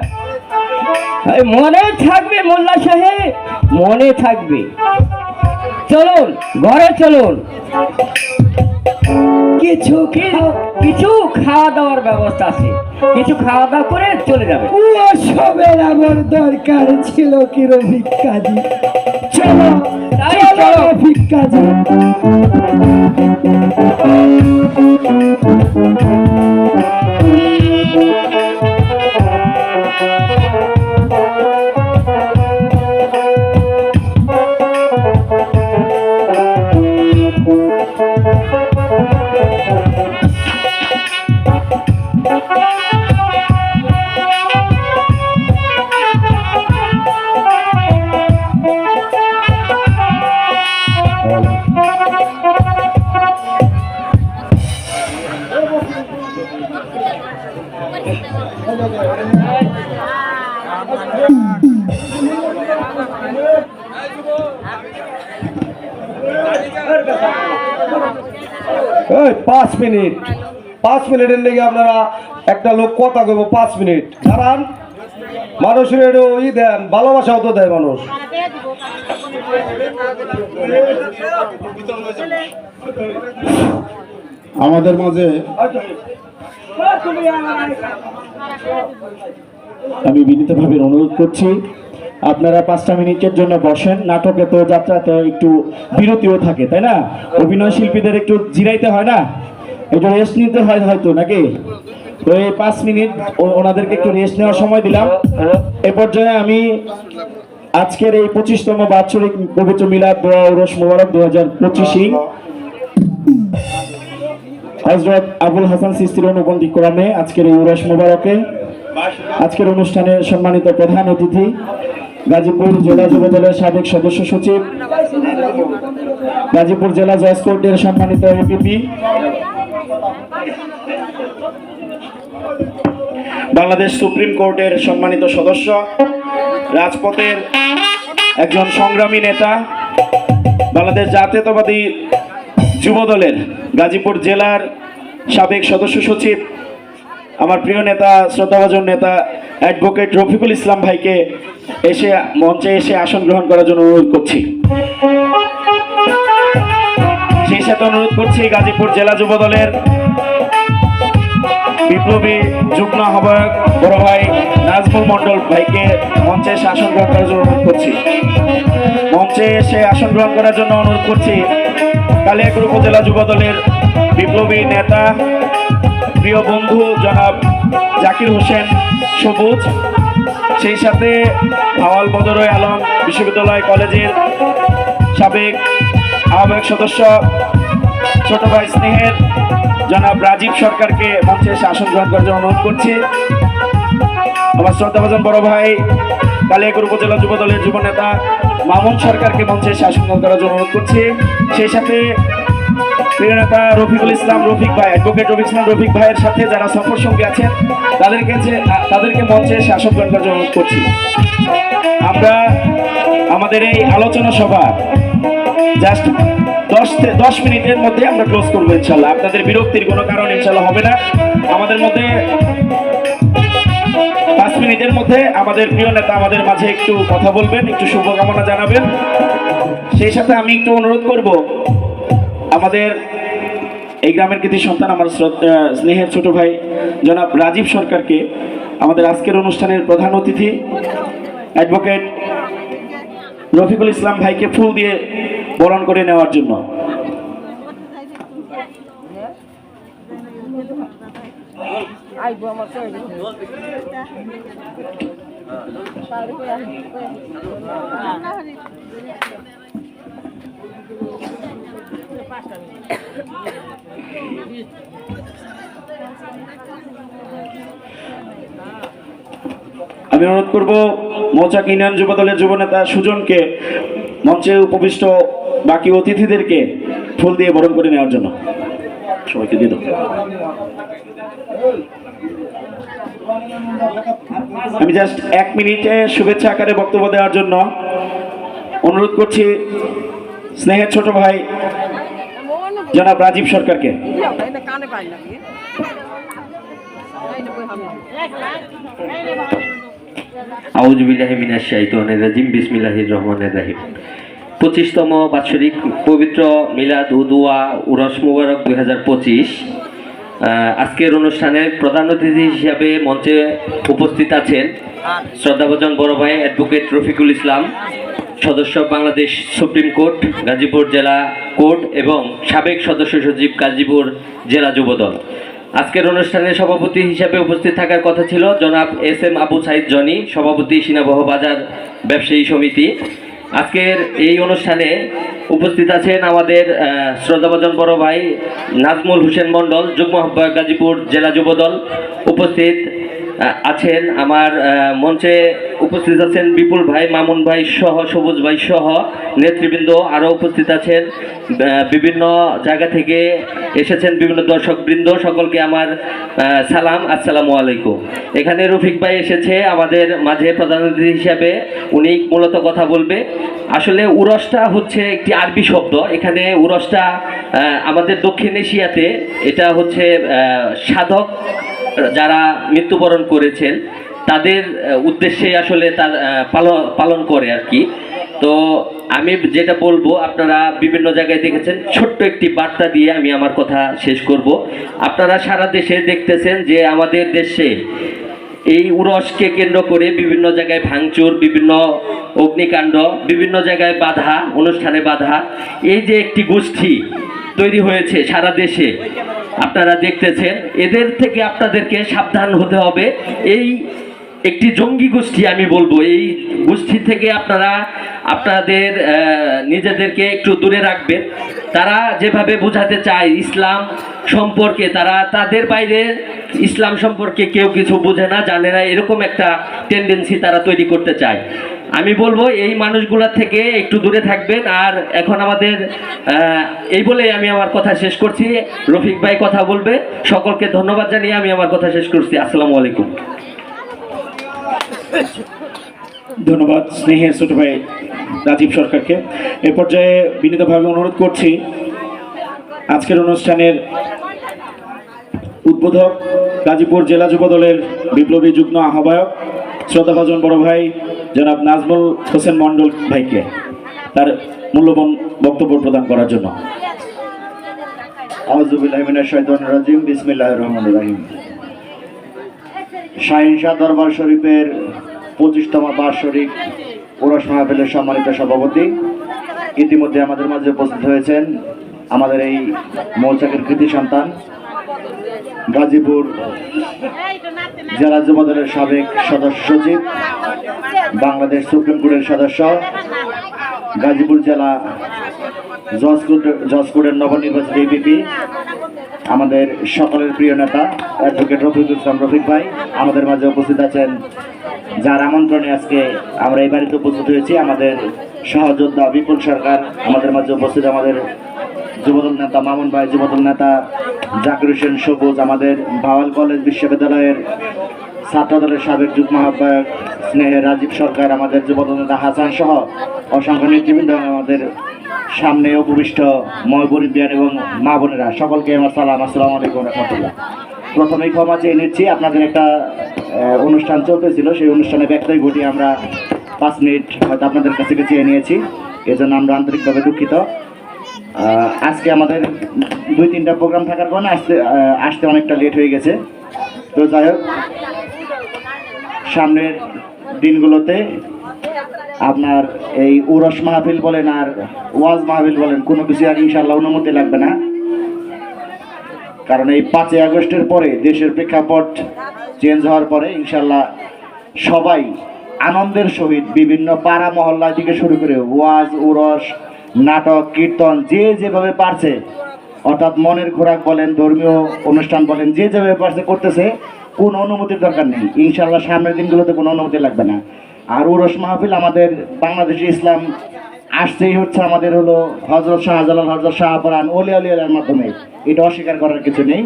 Speaker 2: এই মনে থাকবে মোল্লা সাহেব, মনে থাকবে। চলুন ঘরে চলুন,
Speaker 3: কিছু
Speaker 2: কিছু খাওয়া দাওয়ার ব্যবস্থা আছে, কিছু খাওয়া দাওয়া করে চলে যাবে।
Speaker 3: সবের আমার দরকার ছিল কি রফিক কাজী? চলো
Speaker 2: তাই
Speaker 3: চলো
Speaker 2: চলো।
Speaker 3: রফিক কাজী।
Speaker 4: এই 5 মিনিট, 5 মিনিটের লেগে আপনারা একটা লোক কথা কইব 5 মিনিট দাঁড়ান। মানুষের একটু দেন, ভালোবাসাও তো দেয় মানুষ।
Speaker 5: আমাদের মাঝে
Speaker 1: আমি বিনীতভাবে অনুরোধ করছি আপনারা 5টা মিনিটের জন্য বসেন। নাটকে তো যাত্রাতে একটু বিরতিও থাকে, তাই না? অভিনয় শিল্পীদের একটু জিরাইতে হয় না, একটু রেস্ট নিতে হয় হয়তো, নাকি? তো এই 5 মিনিট ওনাদেরকে একটু রেস্ট নেওয়ার সময় দিলাম। এ পর্যায়ে আমি আজকের এই 25তম বাৎসরিক পবিত্র মিলাদ দোয়া উরস মোবারক 2025 হযরত আবুল হাসান সিস্তির অনুবন্ধী ক্রমে আজকের এই উরস মোবারকে আজকের অনুষ্ঠানের সম্মানিত প্রধান অতিথি গাজীপুর জেলা যুবদলের সাবেক সদস্য সচিব, গাজীপুর জেলা জজ কোর্টের সম্মানিত এপিপি, বাংলাদেশ সুপ্রিম কোর্টের সম্মানিত সদস্য, রাজপথের একজন সংগ্রামী নেতা, বাংলাদেশ জাতীয়তাবাদী যুবদলের গাজীপুর জেলার সাবেক সদস্য সচিব, আমার প্রিয় নেতা, শ্রদ্ধাভাজন নেতা অ্যাডভোকেট রফিকুল ইসলাম ভাইকে মঞ্চে এসে আসন গ্রহণ করার জন্য অনুরোধ করছি। সেই সাথে অনুরোধ করছি গাজীপুর জেলা যুবদলের বিপ্লবী যুগ্ম আহ্বায়ক বড় ভাই নাজমুল মন্ডল ভাইকে মঞ্চে এসে আসন গ্রহণ করার জন্য অনুরোধ করছি। মঞ্চে এসে আসন গ্রহণ করার জন্য অনুরোধ করছি কালিয়াকৈর উপজেলা যুবদলের বিপ্লবী নেতা, প্রিয় বন্ধু জনাব জাকির হোসেন সবুজ, সেই সাথে আওয়াল বদরুল আলম বিশ্ববিদ্যালয় কলেজের সাবেক আহ্বায়ক সদস্য ছোট ভাই স্নেহের জনাব রাজীব সরকারকে মঞ্চে এসে আসন গ্রহণ করার জন্য অনুরোধ করছি। আমার শ্রদ্ধাভাজন বড় ভাই কালিয়াকৈর উপজেলা যুবদলের যুব নেতা মামুন সরকারকে মঞ্চে এসে আসন গ্রহণ করার জন্য অনুরোধ করছি। সেই সাথে প্রিয় নেতা রফিকুল ইসলাম রফিক ভাই, অ্যাডভোকেট রফিক ইসলাম রফিক ভাইয়ের সাথে যারা সফর সঙ্গী আছেন তাদেরকে মঞ্চে এসে আসন গ্রহণ করার জন্য অনুরোধ করছি। আমরা আমাদের এই আলোচনা সভা জাস্ট 10 মিনিটের মধ্যে আমরা ক্লোজ করবো ইনশাল্লাহ। আপনাদের বিরক্তির কোনো কারণ ইনশাল্লাহ হবে না। আমাদের মধ্যে 5 মিনিটের মধ্যে আমাদের প্রিয় নেতা আমাদের মাঝে একটু কথা বলবেন, একটু শুভকামনা জানাবেন। সেই সাথে আমি একটু অনুরোধ করব আমাদের এই গ্রামের কৃতি সন্তান, আমার স্নেহের ছোট ভাই জনাব রাজীব সরকারকে আমাদের আজকের অনুষ্ঠানের প্রধান অতিথি অ্যাডভোকেট রফিকুল ইসলাম ভাইকে ফুল দিয়ে বরণ করে নেওয়ার জন্য। আমি অনুরোধ করব মৌচাক ইউনিয়ন যুবদলের যুবনেতা সুজনকে মঞ্চে উপবিষ্ট বাকি অতিথিদেরকে ফুল দিয়ে বরণ করে নেওয়ার জন্য। সবাইকে দিয়ে দাও। আমি জাস্ট 1 মিনিটে শুভেচ্ছা আকারে বক্তব্য দেওয়ার জন্য অনুরোধ করছি স্নেহের ছোট ভাই জনাব রাজীব সরকারকে।
Speaker 8: আউযু বিল্লাহি মিনাশ শাইতানির রাজিম, বিসমিল্লাহির রহমানির রহিম। 25তম বাৎসরিক পবিত্র মিলাদ ও দোয়া উরস মুবারক 2025 আজকের অনুষ্ঠানের প্রধান অতিথি হিসাবে মঞ্চে উপস্থিত আছেন শ্রদ্ধাভাজন বড় ভাই অ্যাডভোকেট রফিকুল ইসলাম, সদস্য বাংলাদেশ সুপ্রিম কোর্ট গাজীপুর জেলা কোর্ট এবং সাবেক সদস্য সচিব গাজীপুর জেলা যুবদল। আজকের অনুষ্ঠানের সভাপতি হিসাবে উপস্থিত থাকার কথা ছিল জনাব SM আবু সাইদ জনি, সভাপতি সিনাবহ বাজার ব্যবসায়ী সমিতি। আজকের এই অনুষ্ঠানে উপস্থিত আছেন আমাদের শ্রদ্ধাভাজন বড় ভাই নাজমুল হোসেন মন্ডল, যুগ্ম আহ্বায়ক গাজীপুর জেলা যুবদল। উপস্থিত আছেন, আমার মঞ্চে উপস্থিত আছেন বিপুল ভাই, মামুন ভাই সহ, সবুজ ভাই সহ নেতৃবৃন্দ আরও উপস্থিত আছেন। বিভিন্ন জায়গা থেকে এসেছেন বিভিন্ন দর্শকবৃন্দ, সকলকে আমার সালাম, আসসালামু আলাইকুম। এখানে রফিক ভাই এসেছে আমাদের মাঝে প্রধান অতিথি হিসাবে, উনি মূলত কথা বলবে। আসলে উরসটা হচ্ছে একটি আরবি শব্দ। এখানে উরসটা আমাদের দক্ষিণ এশিয়াতে এটা হচ্ছে সাধক যারা মৃত্যুবরণ করেছেন তাদের উদ্দেশ্যে আসলে তার পালন করে আর কি। তো আমি যেটা বলবো, আপনারা বিভিন্ন জায়গায় দেখেছেন, ছোট্ট একটি বার্তা দিয়ে আমি আমার কথা শেষ করব। আপনারা সারা দেশে দেখতেছেন যে আমাদের দেশে এই উরসকে কেন্দ্র করে বিভিন্ন জায়গায় ভাঙচুর, বিভিন্ন অগ্নিকাণ্ড, বিভিন্ন জায়গায় বাধা, অনুষ্ঠানে বাধা, এই যে একটি গোষ্ঠী তৈরি হয়েছে সারা দেশে আপনারা দেখতেছেন, এদের থেকে আপনাদেরকে সাবধান হতে হবে। এই একটি জঙ্গি গোষ্ঠী আমি বলবো, এই গোষ্ঠী থেকে আপনারা আপনাদের নিজেদেরকে একটু দূরে রাখবেন। তারা যেভাবে বোঝাতে চায় ইসলাম সম্পর্কে, তারা তাদের বাইরে ইসলাম সম্পর্কে কেউ কিছু বোঝে না, জানে না, এরকম একটা টেন্ডেন্সি তারা তৈরি করতে চায়। আমি বলবো এই মানুষগুলোর থেকে একটু দূরে থাকবেন। আর এখন আমাদের এই বলে আমি আমার কথা শেষ করছি। রফিক ভাই কথা বলবে। সকলকে ধন্যবাদ জানিয়ে আমি আমার কথা শেষ করছি। আসসালামু আলাইকুম।
Speaker 9: ধন্যবাদ স্নেহের ছোট ভাই রাজীব সরকারকে। এ পর্যায়ে বিনীতভাবে অনুরোধ করছি আজকের অনুষ্ঠানের উদ্বোধক গাজীপুর জেলা যুব দলের বিপ্লবী যুগ্ম আহ্বায়ক শ্রদ্ধাভাজন বড় ভাই জনাব নাজমুল হোসেন মণ্ডল ভাইকে তার মূল্যবান বক্তব্য প্রদান করার জন্য।
Speaker 5: আউযু বিল্লাহি মিনাশ শাইতানির রাজিম, বিসমিল্লাহির রহমানির রহিম। শাহিন শাহ দরবার শরীফের 25তম বার্ষিক উরস মাহফিলের সম্মানিত সভাপতি ইতিমধ্যে আমাদের মাঝে উপস্থিত হয়েছেন আমাদের এই মৌচাকের কৃতি সন্তান, গাজীপুর জেলা যুবদলের সাবেক সদস্য সচিব, বাংলাদেশ সুপ্রিম কোর্টের সদস্য, গাজীপুর জেলা জজ কোর্টের নবনির্বাচিত এপিপি, আমাদের সকলের প্রিয় নেতা অ্যাডভোকেট রফিকুল ইসলাম রফিক ভাই আমাদের মাঝে উপস্থিত আছেন, যার আমন্ত্রণে আজকে আমরা এই বাড়িতে উপস্থিত হয়েছি। আমাদের সহযোদ্ধা বিপুল সরকার আমাদের মাঝে উপস্থিত, আমাদের যুবদল নেতা মামুন ভাই, যুবদল নেতা জাকির হোসেন সবুজ, আমাদের ভাওয়াল কলেজ বিশ্ববিদ্যালয়ের ছাত্রদলের সাবেক যুগ্ম আহ্বায়ক স্নেহের রাজীব সরকার, আমাদের যুবদল নেতা হাসান সহ অসংখ্য নেতৃবৃন্দ, আমাদের সামনে উপবিষ্ট ময়বুর বিয়ান এবং মা বোনেরা, সকলকে আমার সালাম, আসসালামু আলাইকুম রহমতুল্লাহ। প্রথমেই ক্ষমা চেয়ে নিচ্ছি, আপনাদের একটা অনুষ্ঠান চলতেছিল, সেই অনুষ্ঠানে ব্যক্তই ঘটিয়ে আমরা 5 মিনিট হয়তো আপনাদের কাছ থেকে চেয়ে নিয়েছি, এজন্য আমরা আন্তরিকভাবে দুঃখিত। আজকে আমাদের 2-3টা প্রোগ্রাম থাকার কারণে আসতে অনেকটা লেট হয়ে গেছে। তো যাই হোক, সামনের দিনগুলোতে আপনার এই উরস মাহফিল বলেন আর ওয়াজ মাহফিল বলেন, কোনো কিছু আর ইনশাল্লাহ অনুমতি লাগবে না। কারণ এই 5ই আগস্টের পরে দেশের প্রেক্ষাপট চেঞ্জ হওয়ার পরে ইনশাল্লাহ সবাই আনন্দের সহিত বিভিন্ন পাড়া মহল্লা থেকে শুরু করে ওয়াজ, উরস, নাটক, কীর্তন যে যেভাবে পারছে, অর্থাৎ মনের খোরাক বলেন, ধর্মীয় অনুষ্ঠান বলেন, যে যেভাবে পারছে করতেছে, কোনো অনুমতির দরকার নেই। ইনশাল্লাহ সামনের দিনগুলোতে কোনো অনুমতি লাগবে না। আর উরস মাহফিল আমাদের বাংলাদেশি ইসলাম আসছেই হচ্ছে আমাদের হলো হজরত শাহজালাল, হজরত শাহপরান, ওলি আলিয়ার মাধ্যমে, এটা অস্বীকার করার কিছু নেই।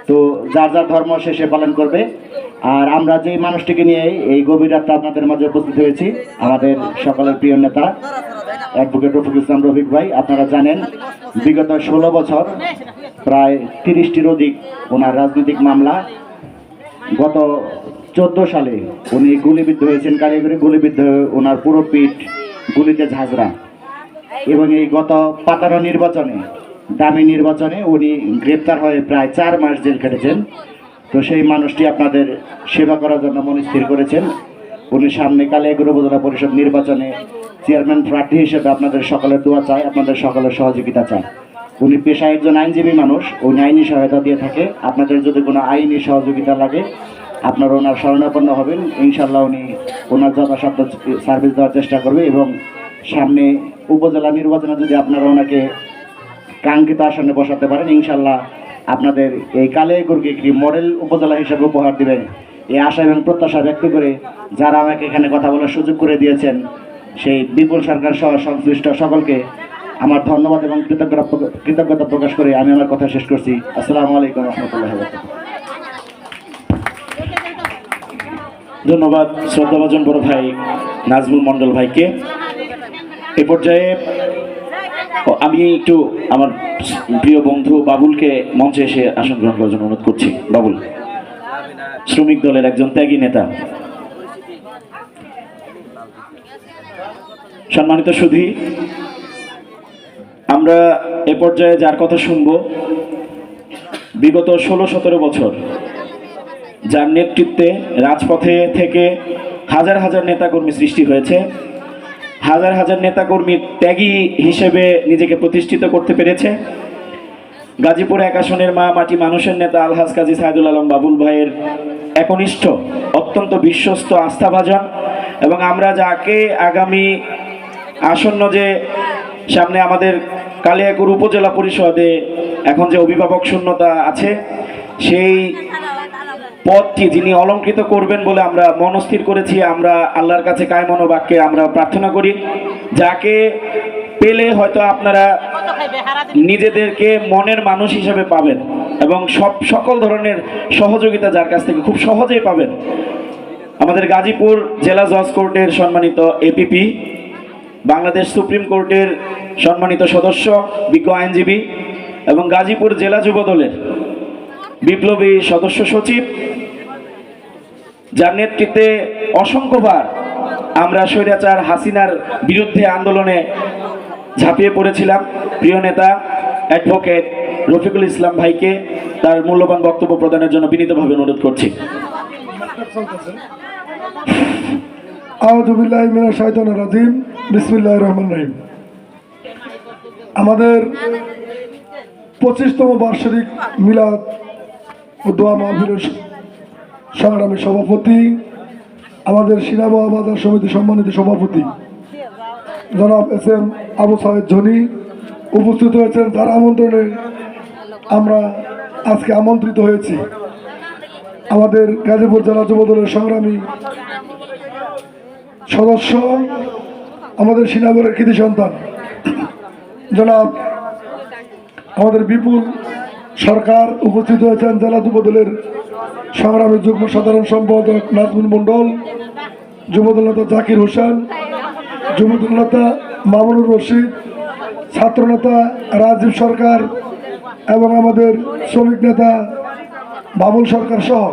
Speaker 5: তো যার যার ধর্ম শেষে পালন করবে। আর আমরা যেই মানুষটিকে নিয়ে এই গভীর রাত্রে আপনাদের মাঝে উপস্থিত হয়েছি, আমাদের সকলের প্রিয় নেতা অ্যাডভোকেট রফিকুল ইসলাম রফিক ভাই, আপনারা জানেন বিগত 16 বছর প্রায় 30টির অধিক ওনার রাজনৈতিক মামলা। গত 14 সালে উনি গুলিবিদ্ধ হয়েছেন, কারিগরি গুলিবিদ্ধ হয়ে ওনার পুরো পিঠ গুলিতে ঝাঁঝরা, এবং এই গত 15 নির্বাচনে, দামি নির্বাচনে উনি গ্রেপ্তার হয়ে প্রায় 4 মাস জেল কেটেছেন। তো সেই মানুষটি আপনাদের সেবা করার জন্য মন স্থির করেছেন। উনি সামনে কালিয়াকৈর উপজেলা পরিষদ নির্বাচনে চেয়ারম্যান প্রার্থী হিসেবে আপনাদের সকলের দোয়া চায়, আপনাদের সকলের সহযোগিতা চায়। উনি পেশায় একজন আইনজীবী মানুষ, উনি আইনি সহায়তা দিয়ে থাকে। আপনাদের যদি কোনো আইনি সহযোগিতা লাগে আপনারা ওনার শরণাপন্ন হবেন, ইনশাল্লাহ উনি ওনার যথাসাধ্য সার্ভিস দেওয়ার চেষ্টা করবে। এবং সামনে উপজেলা নির্বাচনে যদি আপনারা ওনাকে কাঙ্ক্ষিত আসনে বসাতে পারেন, ইনশাল্লাহ আপনাদের এই কালিয়াকৈরকে একটি মডেল উপজেলা হিসেবে উপহার দেবেন, এই আশা এবং প্রত্যাশা ব্যক্ত করে যারা আমাকে এখানে কথা বলার সুযোগ করে দিয়েছেন সেই বিপুল সরকার সহ সংশ্লিষ্ট সকলকে আমার ধন্যবাদ এবং কৃতজ্ঞতা প্রকাশ করে আমি আমার কথা শেষ করছি। আসসালামু আলাইকুম রহমতুল্লাহ।
Speaker 9: ধন্যবাদ শ্রদ্ধাভাজন বড় ভাই নাজমুল মন্ডল ভাইকে। এ পর্যায়ে আমি একটু আমার প্রিয় বন্ধু বাবুলকে মঞ্চে এসে আসন গ্রহণ করার জন্য অনুরোধ করছি। বাবুল শ্রমিক দলের একজন ত্যাগী নেতা। সম্মানিত সুধী, আমরা এ পর্যায়ে যার কথা শুনব বিগত 16-17 বছর যার নেতৃত্বে রাজপথে থেকে হাজার হাজার নেতাকর্মী সৃষ্টি হয়েছে, হাজার হাজার নেতাকর্মী ত্যাগী হিসেবে নিজেকে প্রতিষ্ঠিত করতে পেরেছে। গাজীপুর 1 আসনের মা মাটি মানুষের নেতা আলহাজ কাজী সাইদুল আলম বাবুল ভাইয়ের একনিষ্ঠ, অত্যন্ত বিশ্বস্ত, আস্থাভাজন এবং আমরা যাকে আগামী আসন্ন যে সামনে আমাদের কালিয়াকৈর উপজেলা পরিষদে এখন যে অভিভাবক শূন্যতা আছে সেই পদটি যিনি অলঙ্কৃত করবেন বলে আমরা মনস্থির করেছি। আমরা আল্লাহর কাছে কায়মন বাক্যে আমরা প্রার্থনা করি, যাকে পেলে হয়তো আপনারা নিজেদেরকে মনের মানুষ হিসেবে পাবেন এবং সকল ধরনের সহযোগিতা যার কাছ থেকে খুব সহজেই পাবেন। আমাদের গাজীপুর জেলা জজ কোর্টের সম্মানিত এপিপি, বাংলাদেশ সুপ্রিম কোর্টের সম্মানিত সদস্য, বিজ্ঞ আইনজীবী এবং গাজীপুর জেলা যুব দলের বিপ্লবী সদস্য সচিব, যার নেতৃত্বে অসংখ্যবার আমরা স্বৈরাচার হাসিনার বিরুদ্ধে আন্দোলনে ঝাঁপিয়ে পড়েছিলাম, প্রিয় নেতা অ্যাডভোকেট রফিকুল ইসলাম ভাইকে তার মূল্যবান বক্তব্য প্রদানের জন্য বিনীতভাবে অনুরোধ করছি।
Speaker 3: আউযু বিল্লাহি মিনাশ শাইতানির রাজিম। বিসমিল্লাহির রহমানির রহিম। আমাদের 25তম বার্ষিক মিলাদ ও দোয়া মাহফিলের সংগ্রামী সভাপতি, আমাদের সিনামা বাজার সমিতি সম্মানিত সভাপতি জনাব এস.এম. আবু সাইদ জনি উপস্থিত হয়েছেন, যার আমন্ত্রণে আমরা আজকে আমন্ত্রিত হয়েছি। আমাদের গাজীপুর জেলা যুবদলের সংগ্রামী সদস্য, আমাদের সিনাবরের কৃতি সন্তান জনাব আমাদের বিপুল সরকার উপস্থিত হয়েছেন, জেলা যুবদলের সংগ্রামী যুগ্ম সাধারণ সম্পাদক নাজমুল মন্ডল, যুবদল নেতা জাকির হোসেন, যুবদল নেতা মামুনুর রশিদ, ছাত্রনেতা রাজীব সরকার এবং আমাদের শ্রমিক নেতা বাবুল সরকার সহ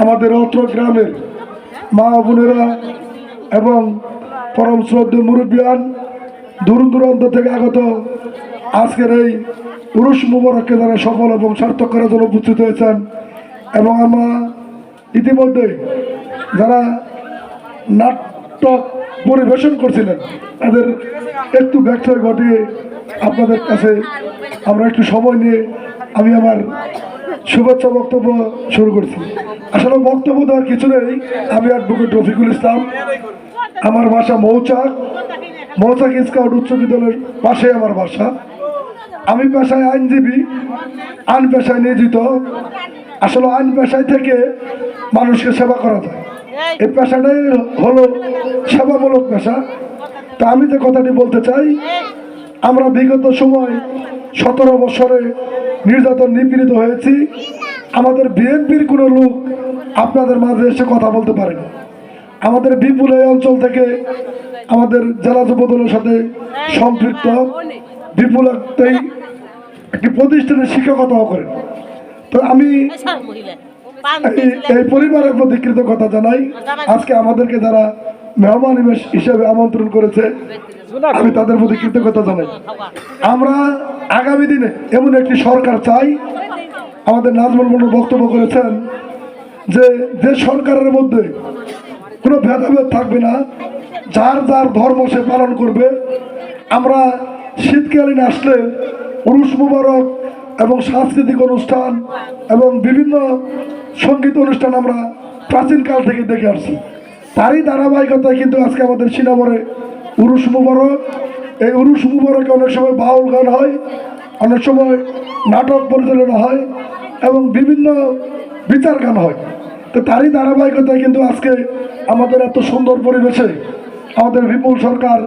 Speaker 3: আমাদের অত্র গ্রামের মা বোনেরা এবং পরম শ্রদ্ধেয় মুরব্বিয়ান, দূর দূরান্ত থেকে আগত আজকের এই উরুস মুবারককে যারা সফল এবং সার্থক করার জন্য উপস্থিত হয়েছেন এবং আমরা ইতিমধ্যে যারা নাটক পরিবেশন করছিলেন তাদের একটু ব্যর্থতা ঘটিয়ে আপনাদের কাছে আমরা একটু সময় নিয়ে আমি আমার শুভেচ্ছা বক্তব্য শুরু করছি। আসলে বক্তব্য দেওয়ার কিছু নেই। আমি অ্যাডভোকেট রফিকুল ইসলাম, আমার বাসা মৌচাক স্কাউট উচ্চ বিদ্যালয়ের পাশে আমার বাসা। আমি পেশায় আইনজীবী, আইন পেশায় নিয়োজিত। আসলে আইন পেশায় থেকে মানুষকে সেবা করা যায়, এই পেশাটাই হলো সেবামূলক পেশা। তা আমি যে কথাটি বলতে চাই, আমরা বিগত সময় 17 বছরে নির্যাতন নিপীড়িত হয়েছি। আমাদের বিএনপির কোনো লোক আপনাদের মাঝে এসে কথা বলতে পারেনি। আমাদের বিপুল এই অঞ্চল থেকে আমাদের জেলা যুবদলের সাথে সম্পৃক্ত বিপুল একটি প্রতিষ্ঠানে শিক্ষকতাও করেন। তো আমি এই পরিবারের প্রতি কৃতজ্ঞতা জানাই। আজকে আমাদেরকে যারা মেহমান হিসেবে আমন্ত্রণ করেছে আমি তাদের প্রতি কৃতজ্ঞতা জানাই। আমরা আগামী দিনে এমন একটি সরকার চাই, আমাদের নাজমুল মন্ডল বক্তব্য করেছেন যে সরকারের মধ্যে কোনো ভেদাভেদ থাকবে না, যার যার ধর্ম সে পালন করবে। আমরা শীতকালীন আসলে উরুস মুবারক এবং সাংস্কৃতিক অনুষ্ঠান এবং বিভিন্ন সঙ্গীত অনুষ্ঠান আমরা প্রাচীনকাল থেকে দেখে আসছি। তারই ধারাবাহিকতায় কিন্তু আজকে আমাদের সিনাবরে উরুস মুবারক। এই উরুস মুবারকে অনেক সময় বাউল গান হয়, অনেক সময় নাটক পরিচালনা হয় এবং বিভিন্ন বিচার গান হয়। তো তারই ধারাবাহিকতায় কিন্তু আজকে আমাদের এত সুন্দর পরিবেশে আমাদের বিপুল সরকার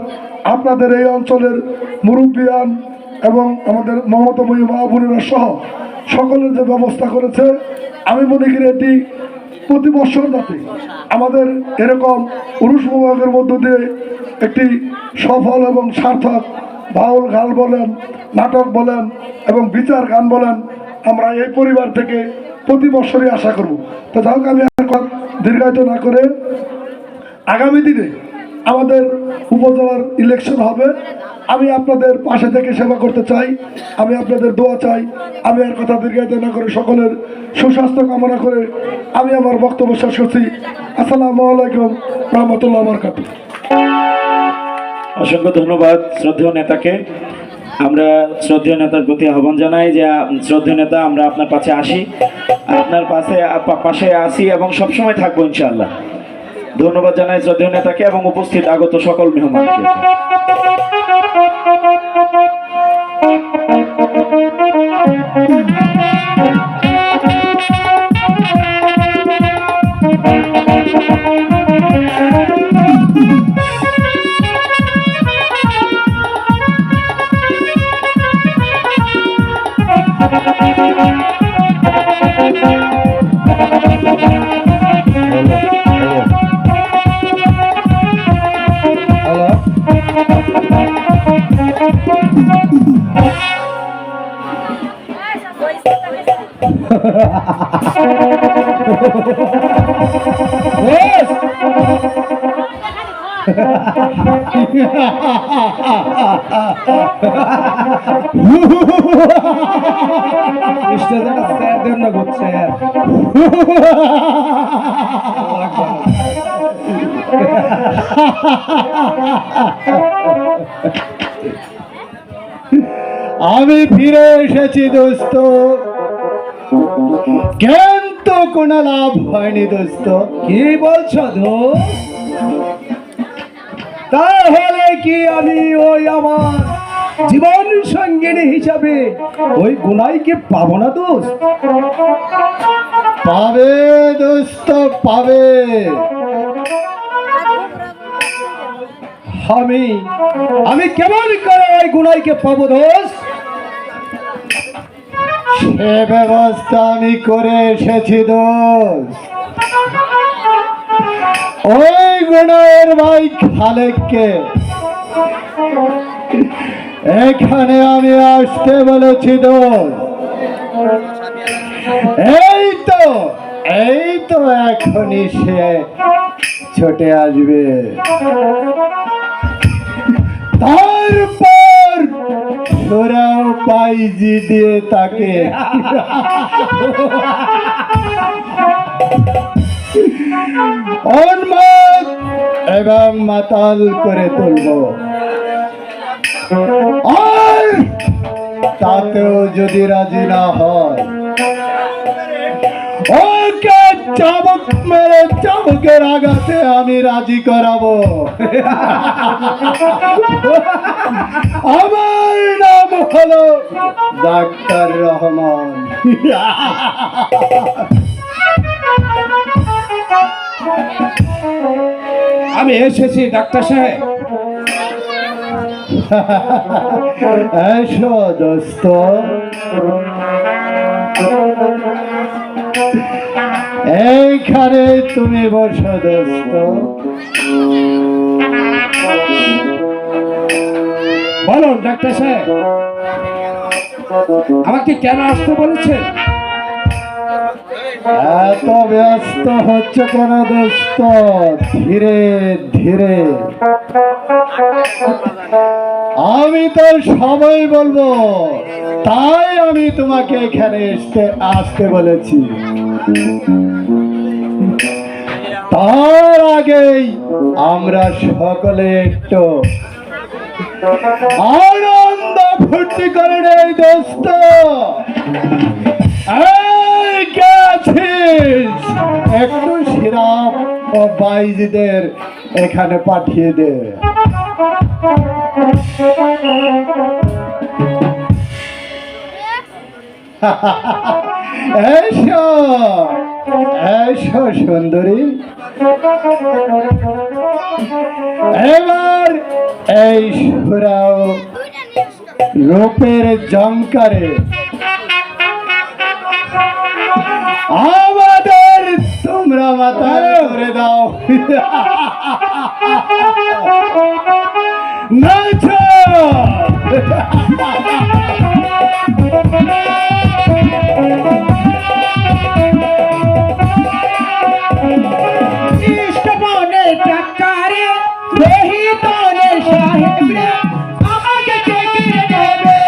Speaker 3: আপনাদের এই অঞ্চলের মুরব্বিয়ান এবং আমাদের মমতাময়ী মা বোনেরা সহ সকলের যে ব্যবস্থা করেছে, আমি মনে করি এটি প্রতি বছর যাতে আমাদের এরকম উরুষ বিভাগের মধ্য দিয়ে একটি সফল এবং সার্থক বাউল গান বলেন, নাটক বলেন এবং বিচার গান বলেন, আমরা এই পরিবার থেকে প্রতি বছরই আশা করব। তো যাই হোক, আমি এখন দীর্ঘায়িত না করে আগামী দিনে আমাদের উপজেলার ইলেকশন হবে, আমি আপনাদের পাশে থেকে সেবা করতে চাই, আমি আপনাদের দোয়া চাই। আমি আর কথা দীর্ঘায়িত না করে সকলের সুস্বাস্থ্য কামনা করে আমি আমার বক্তব্য শেষ করছি। আসসালামু আলাইকুম রহমতুল্লাহ বরকাতুহ।
Speaker 9: অসংখ্য ধন্যবাদ শ্রদ্ধেয় নেতাকে। আমরা শ্রদ্ধেয় নেতার প্রতি আহ্বান জানাই যে শ্রদ্ধেয় নেতা, আমরা আপনার পাশে আসি, আপনার পাশে আসি এবং সবসময় থাকবো ইনশাআল্লাহ। ধন্যবাদ জানাই শ্রদ্ধেয় নেতাকে এবং উপস্থিত আগত সকল মেহমানকে।
Speaker 1: আমি ফিরে এসেছি দোস্ত, কিন্তু কোনো লাভ হয়নি দোস্ত।
Speaker 3: কি বলছো দোস্ত? তাহলে কি আমি ওই আমার জীবন সঙ্গিনী হিসাবে ওই গুনাইকে পাবো না দোস্ত?
Speaker 1: পাবে দোস্ত, পাবে।
Speaker 3: আমি কেমন করে ওই গুনাইকে পাবো দোস্ত?
Speaker 1: সে ব্যবস্থা আমি করে এসেছি দোস্ত। ওই গুনায়ের ভাই খালেককে এখানে আমি আসতে বলেছি দোস্ত। এই তো এখনই সে ছুটে আসবে। তারপর ওরাও পাইজি দিয়ে তাকে উন্মাদ এবং মাতাল করে তুলব। আর তাতেও যদি রাজি না হয়, ওকে চাবুক মেরে চাবুকের আঘাতে আমি রাজি করাবো। আমার নাম হলো ডাক্তার রহমান।
Speaker 4: আমি এসেছি ডাক্তার সাহেব।
Speaker 1: এসো দোস্ত, এইখানে তুমি বসো দোস্ত।
Speaker 4: বলুন ডাক্তার সাহেব, আমাকে কেন আসতে বলেছেন?
Speaker 1: এত ব্যস্ত হচ্ছে কেন দোস্ত? ধীরে ধীরে। আমি তো সবাই বলবো, তাই আমি তোমাকে এখানে আসতে বলেছি। তার আগেই আমরা সকলে একটু আনন্দ ফুর্তি করে নেই দোস্ত। এই গেছিস, একটু সিরাপ ও বাইজিদের এখানে পাঠিয়ে দে। এসো
Speaker 3: এসো সুন্দরী, এবার এই সুরাও রূপের জঙ্কারে আমাদের তোমরা মাথার করে দাও। নাচো
Speaker 2: ইষ্টবনের টাকারে রোহিতনের সাহেব রে আমাকে কেটে নেবে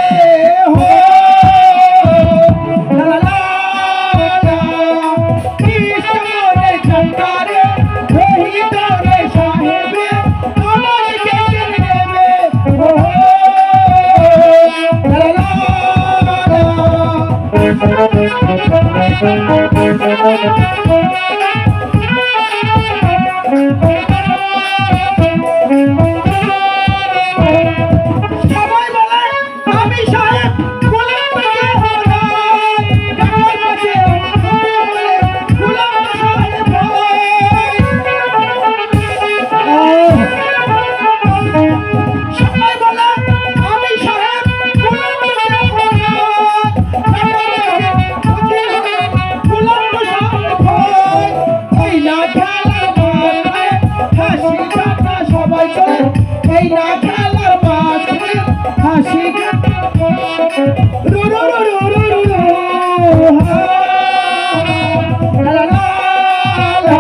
Speaker 2: হো লা লা লা। ইষ্টবনের টাকারে রোহিতনের সাহেব রে আমাকে কেটে নেবে হো লা লা সবাই বলে আমি সাহেব গোলাম বাজার হরাই, ঢাকার মাঝে সবাই বলে গোলাম সাহেব হরাই। সবাই বলে আমি সাহেব গোলাম বাজার হরাই, ঢাকার মাঝে গোলাম সাহেব হরাই। এই না খেলার মাঠে হাসি ঠাট্টা সবাই চলে, এই না খেলার মাঠে হাসি ঠাট্টা রু রু রু রু রু রু রু হা, লা লা লা লা।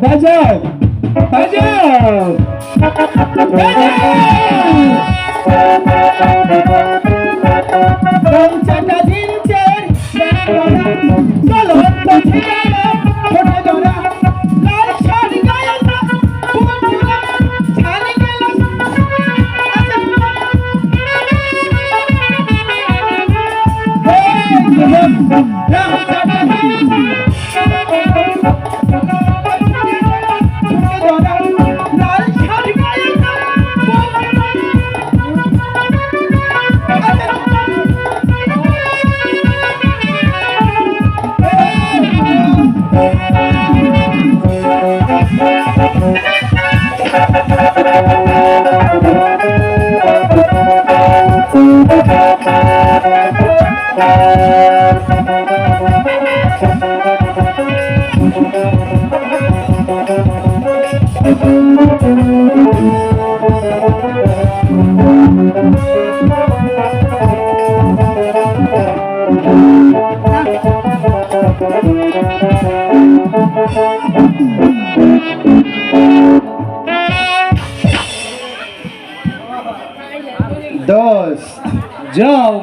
Speaker 2: বাজাও বাজাও পঞ্চাটা দিনচের বলো তো ছেড়ে ছোট ধরা লাল শাড়ি গায়ে কুমকুলা ছানি গেল লাল শাড়ি গায়ে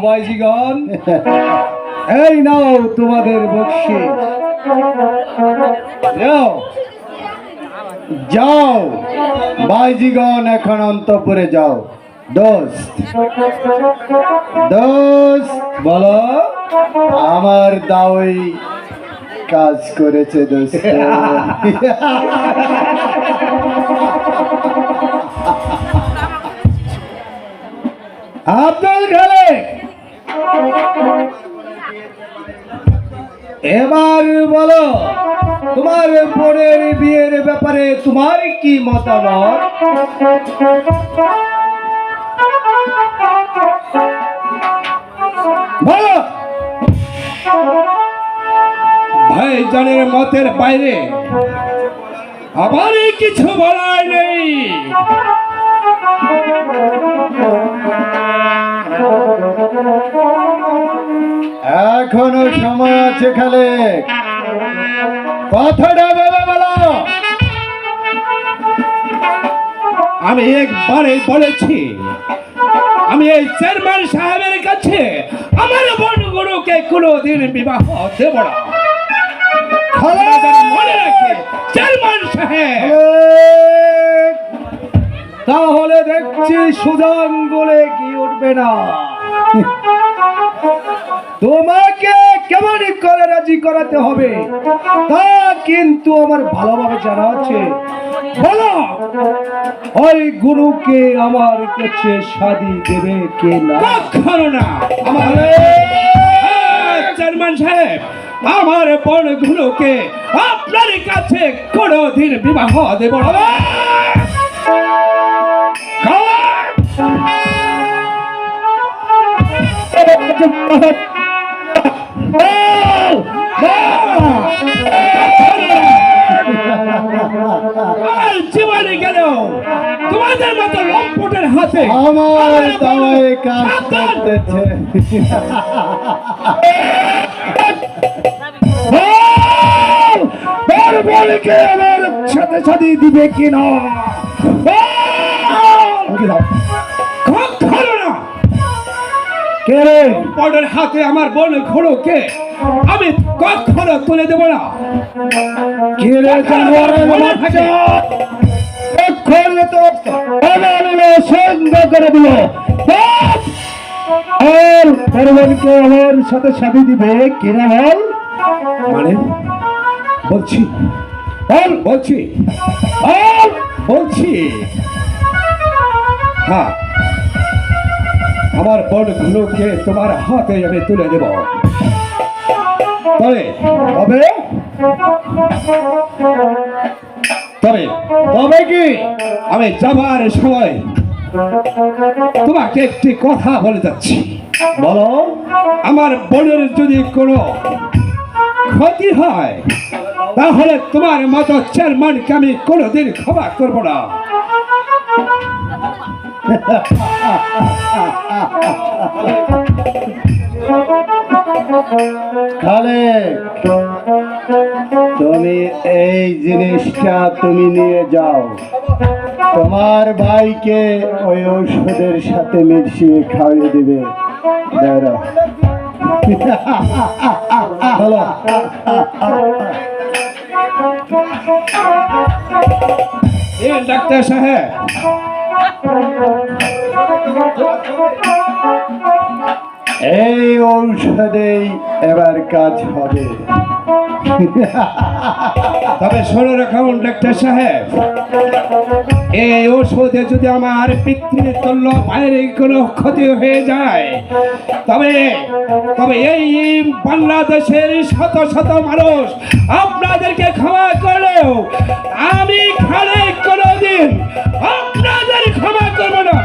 Speaker 4: বাইজিগণ, এই নাও তোমাদের বকশিশ। যাও যাও বাইজিগণ, এখন অন্তঃপুরে যাও। দোস্ত দোস্ত বলো, আমার দাওই কাজ করেছে দোস্ত। আব্দুল খালেক, এবার বলো তোমার বোনের বিয়ের ব্যাপারে তোমার কি মতামত? বলো। ভাইজানের মতের বাইরে আমার কিছু বলার নেই। এখনো সময় আছে খালেক, কথাটা ভেবে বলো। আমি একবারে বলেছি, আমি এই চেয়ারম্যান সাহেবের কাছে আমার বোনগুলোকে কোনোদিন বিবাহ দেব না। মনে রাখে চেয়ারম্যান সাহেব, তাহলে দেখছি সুজান বলে কি উঠবে না। তোমাকে কেমন করে রাজি করাতে হবে তা কিন্তু আমার ভালোভাবে জানা আছে। বলো, ওই গুরুকে আমার কাছে শাদি দেবে কে না? কখনো না। আমার চেয়ারম্যান সাহেব, আমার বোনগুলোকে আপনার কাছে কোনোদিন বিবাহ দেব না। জীবনে গেল তোমাদের মতো লম্পটের হাতে আমার দাওয়ায় কাজ করতেছে। আমার সাথে সাথে দিবে কিনা? পরের হাতে আমার বোন ঘোড়োকে আমি কখনো তুলে দেব না। করে দিল আমার সাথে সাথে দিবে কিনা বল? মানে বলছি বলছি বলছি হ্যাঁ, আমার বোনগুলোকে তোমার হাতে আমি তুলে দেব। তবে তবে তবে তবে কি আমি যাবার সময় তোমাকে একটি কথা বলে যাচ্ছি। বলো। আমার বোনের যদি কোনো ক্ষতি হয় তাহলে তোমার মতো চেয়ারম্যানকে আমি কোনোদিন ক্ষমা করব না। খালেক, তুমি এই জিনিসটা তুমি নিয়ে যাও, তোমার ভাইকে ওই ঔষধের সাথে মিশিয়ে খাইয়ে দিবে। বলো। ডাক্তার সাহেব, এই ঔষধেই এবার কাজ হবে। তবে শোনো রাখুন ডাক্তার সাহেব, এই ঔষধে যদি আমার পিতৃতুল্য বাইরে কোনো ক্ষতি হয়ে যায় তবে তবে এই বাংলাদেশের শত শত মানুষ আপনাদেরকে ক্ষমা করলেও আমি খালেক কোনোদিন আপনাদের ক্ষমা করব না।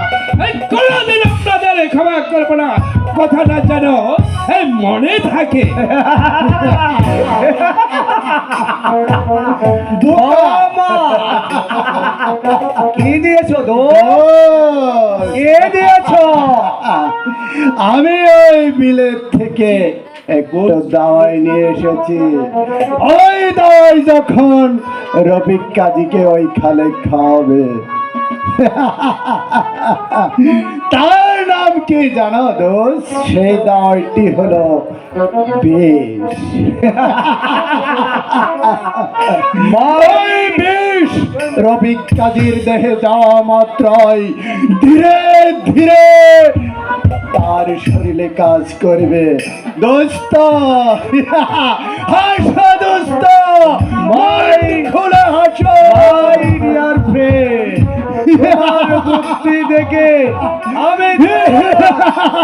Speaker 4: কোনোদিন আপনাদের ক্ষমা করব না, কথাটা যেন মনে থাকে। কি দিয়েছো? আমি ওই বিলেত থেকে একটু দাওয়াই নিয়ে এসেছি। ওই দাওয়াই যখন রফিক কাজীকে ওই খালেক খাওয়াবে তার নাম
Speaker 3: নাম কি জানো দোষ? সেই দলটি হলো বিষ। ওই বিষ রফিক কাজীর দেহে যাওয়া মাত্রই ধীরে ধীরে তার শরীরে কাজ করবে। দোস্ত হাসো দোস্ত, মন খুলে হাসো। ডিয়ার ফ্রেন্ড, বুদ্ধি দেখে আমি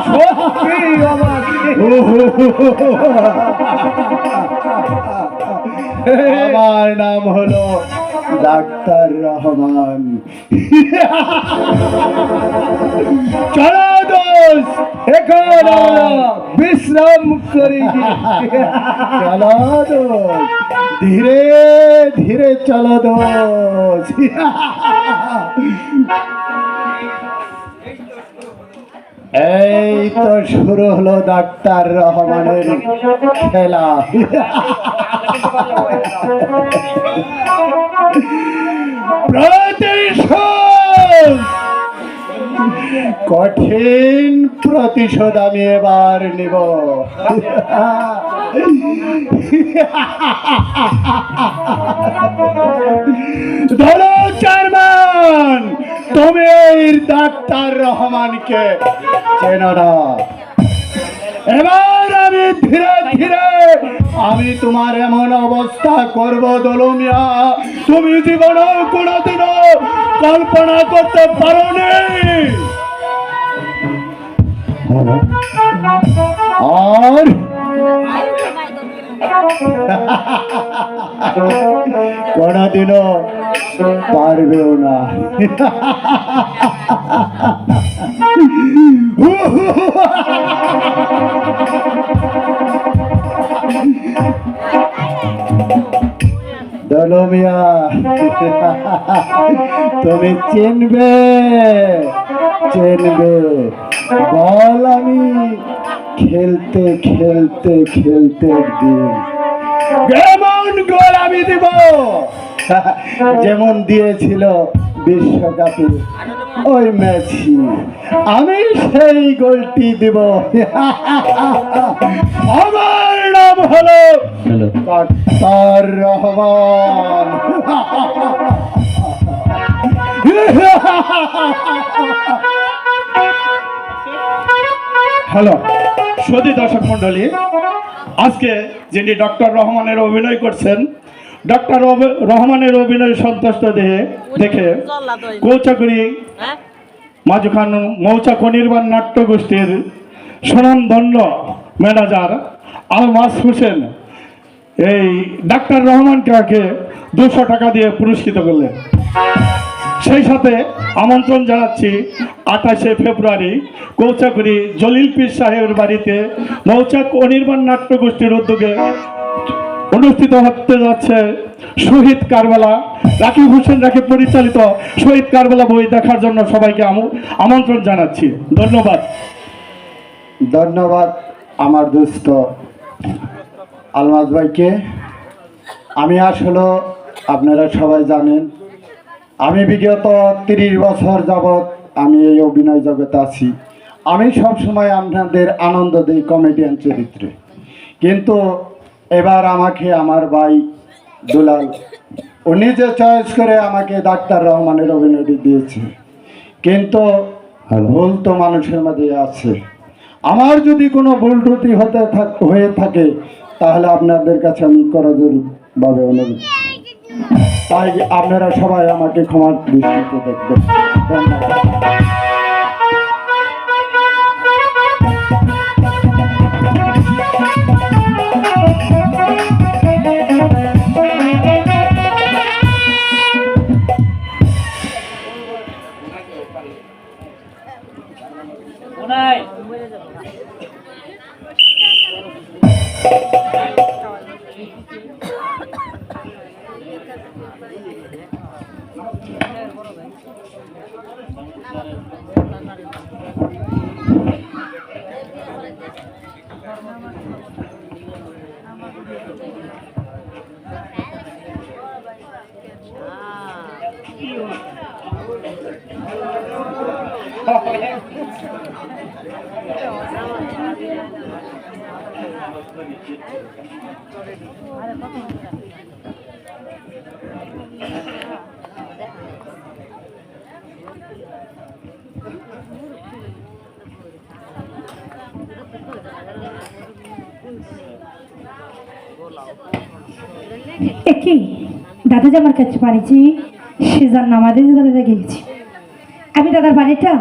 Speaker 3: সত্যি অবাক। আমার নাম হলো ডাক্তার রহমান। চলো দোস্ত, এখন আমরা বিশ্রাম করি। চলো দোস্ত, ধীরে ধীরে চলো দোস্ত। এই তো শুরু হলো ডাক্তার রহমানের খেলা। প্রতিশোধ, কঠিন প্রতিশোধ আমি এবার নিব। ধরো চেয়ারম্যান, তুমি এই ডাক্তার রহমানকে চেনো না। এবার আমি ধীরে ধীরে আমি তোমার এমন অবস্থা করব দলমিয়া, তুমি জীবনে কোনোদিনও কল্পনা করতে পারোনি। আর কোনোদিনও পারবেও না। দলমিয়া, তুমি চিনবে চিনবে বল। আমি খেলতে খেলতে খেলতে একদিন এমন গোল আমি দিব যেমন দিয়েছিল বিশ্বকাপে ওই মেসি। আমি সেই গোলটি দিব। আমার নাম হলো ডাক্তার রহমান।
Speaker 10: হ্যালো সুধী দর্শক মন্ডলী, আজকে যিনি ডক্টর রহমানের অভিনয় করছেন, ডক্টর রহমানের অভিনয় সন্তুষ্ট দেখে কৌচাকুড়ি মাজুখান মৌচাক অনির্বাণ নাট্য গোষ্ঠীর সুনামধন্য ম্যানেজার আলমাস হোসেন এই ডাক্তার রহমানকে 200 টাকা দিয়ে পুরস্কৃত করলেন। সেই সাথে আমন্ত্রণ জানাচ্ছি 28শে ফেব্রুয়ারি কৌচাকুড়ি জলিল পীর সাহেবের বাড়িতে মৌচাক অনির্বাণ নাট্য গোষ্ঠীর উদ্যোগে অনুষ্ঠিত হতে যাচ্ছে শহীদ কারবালা। রাকিব হোসেন রাকিব পরিচালিত শহীদ কারবালা বই দেখার জন্য সবাইকে আমন্ত্রণ জানাচ্ছি। ধন্যবাদ।
Speaker 3: ধন্যবাদ আমার দোস্ত আলমাস ভাইকে। আমি আসলে আপনারা সবাই জানেন, আমি বিগত 30 বছর যাবৎ আমি এই অভিনয় জগতে আছি। আমি সব সময় আপনাদের আনন্দ দিই কমেডিয়ান চরিত্রে, কিন্তু এবার আমাকে আমার ভাই দুলাল উনি যে চয়েস করে আমাকে ডাক্তার রহমানের অভিনয়টি দিয়েছে, কিন্তু ভুল তো মানুষের মধ্যে আছে। আমার যদি কোনো ভুল ত্রুটি হয়ে থাকে তাহলে আপনাদের কাছে আমি করজোড়ভাবে অনুরোধ, তাই আপনারা সবাই আমাকে ক্ষমার দৃষ্টিতে দেখবেন। ধন্যবাদ।
Speaker 11: একই দাদা যে আমার কাছে বাড়িছি সে যার নামাদের দাদা রেগে গেছি আমি দাদার বাড়িটা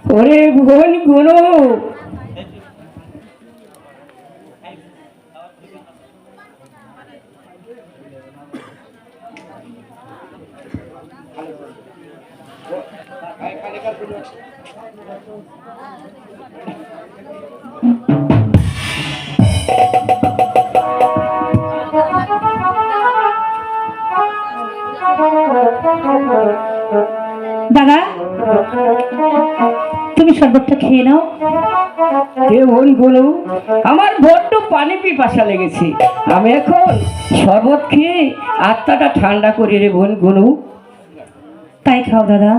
Speaker 2: ওরে বোন গুনো
Speaker 11: দাদা তুমি শরবতটা খেয়ে নাও
Speaker 2: কে বোন গুনো আমার বড্ড পানি পিপাসা লেগেছে আমি এখন শরবত খেয়ে আত্মাটা ঠান্ডা করি রে বোন গুনো
Speaker 11: তাই খাও দাদা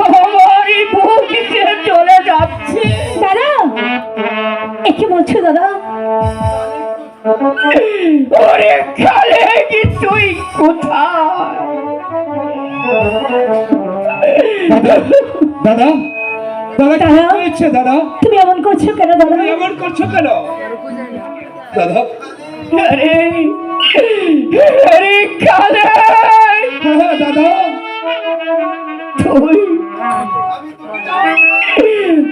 Speaker 2: আমারই বুক চলে যাচ্ছে
Speaker 11: দাদা একে বলছো দাদা
Speaker 2: ওরে কালে কি তুই কোথায়
Speaker 10: দাদা দাদা দাদা কি
Speaker 11: দাদা?
Speaker 10: হয়েছে দাদা?
Speaker 11: তুমি এমন করছো কেন দাদা
Speaker 10: তুমি এমন করছো কেন দাদা?
Speaker 2: আরে আরে কালে
Speaker 10: হ্যাঁ, দাদা
Speaker 2: তুই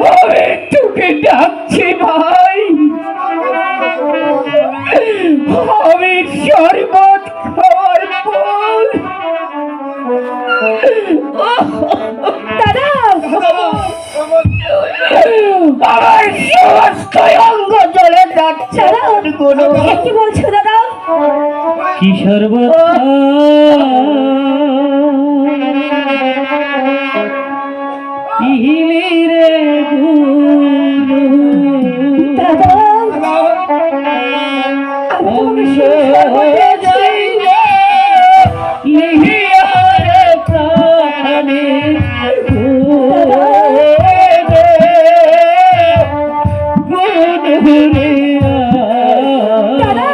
Speaker 2: আমি তোকে ডাকছি ভাই আমি শরবত খাওয়ার পর
Speaker 11: দাদা
Speaker 2: আমার সমস্ত অঙ্গ জ্বলে যাচ্ছে কোনো
Speaker 11: কি বলছো দাদা
Speaker 1: কি শরবত ইহিলি রে গুরু
Speaker 11: দাদা
Speaker 1: অংশ যাই লিহিয়া রে প্রাণে
Speaker 11: দাদা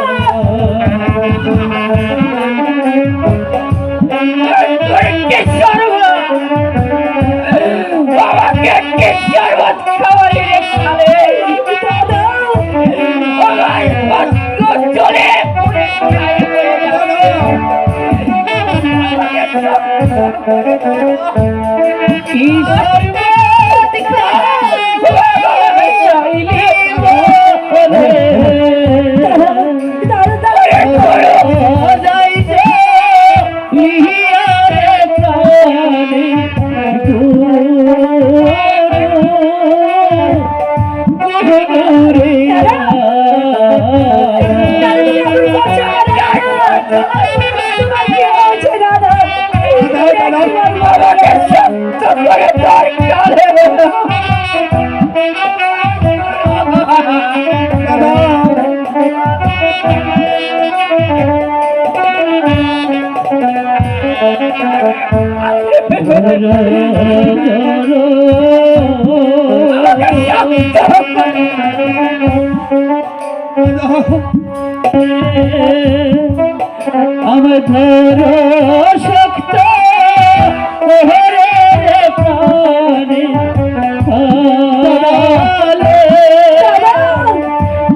Speaker 1: আমার ধরো শক্ত ওরে প্রাণে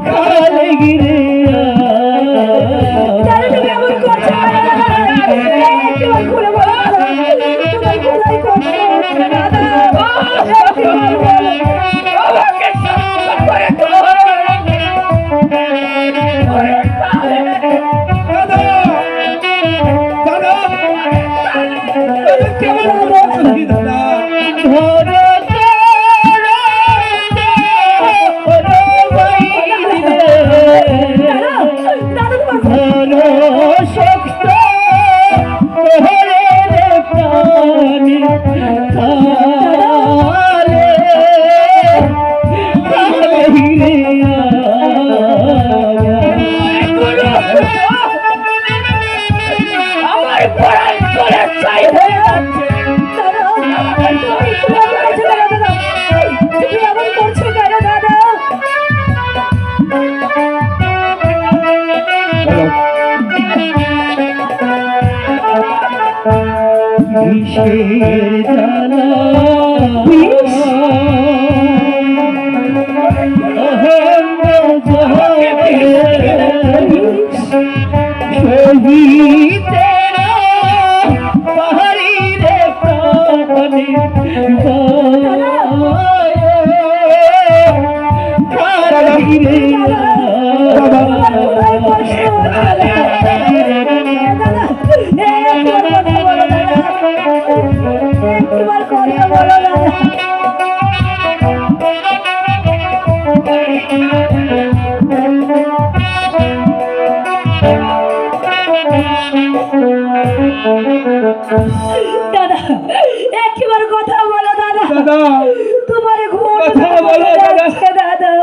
Speaker 1: কালে গিরে বিষের জ্বালা পাহাড়িরে প্রাণে
Speaker 11: দাদা একবার কথা বলো দাদা, তোমার ঘুম
Speaker 3: কথা বলো দাদা।
Speaker 11: দাদা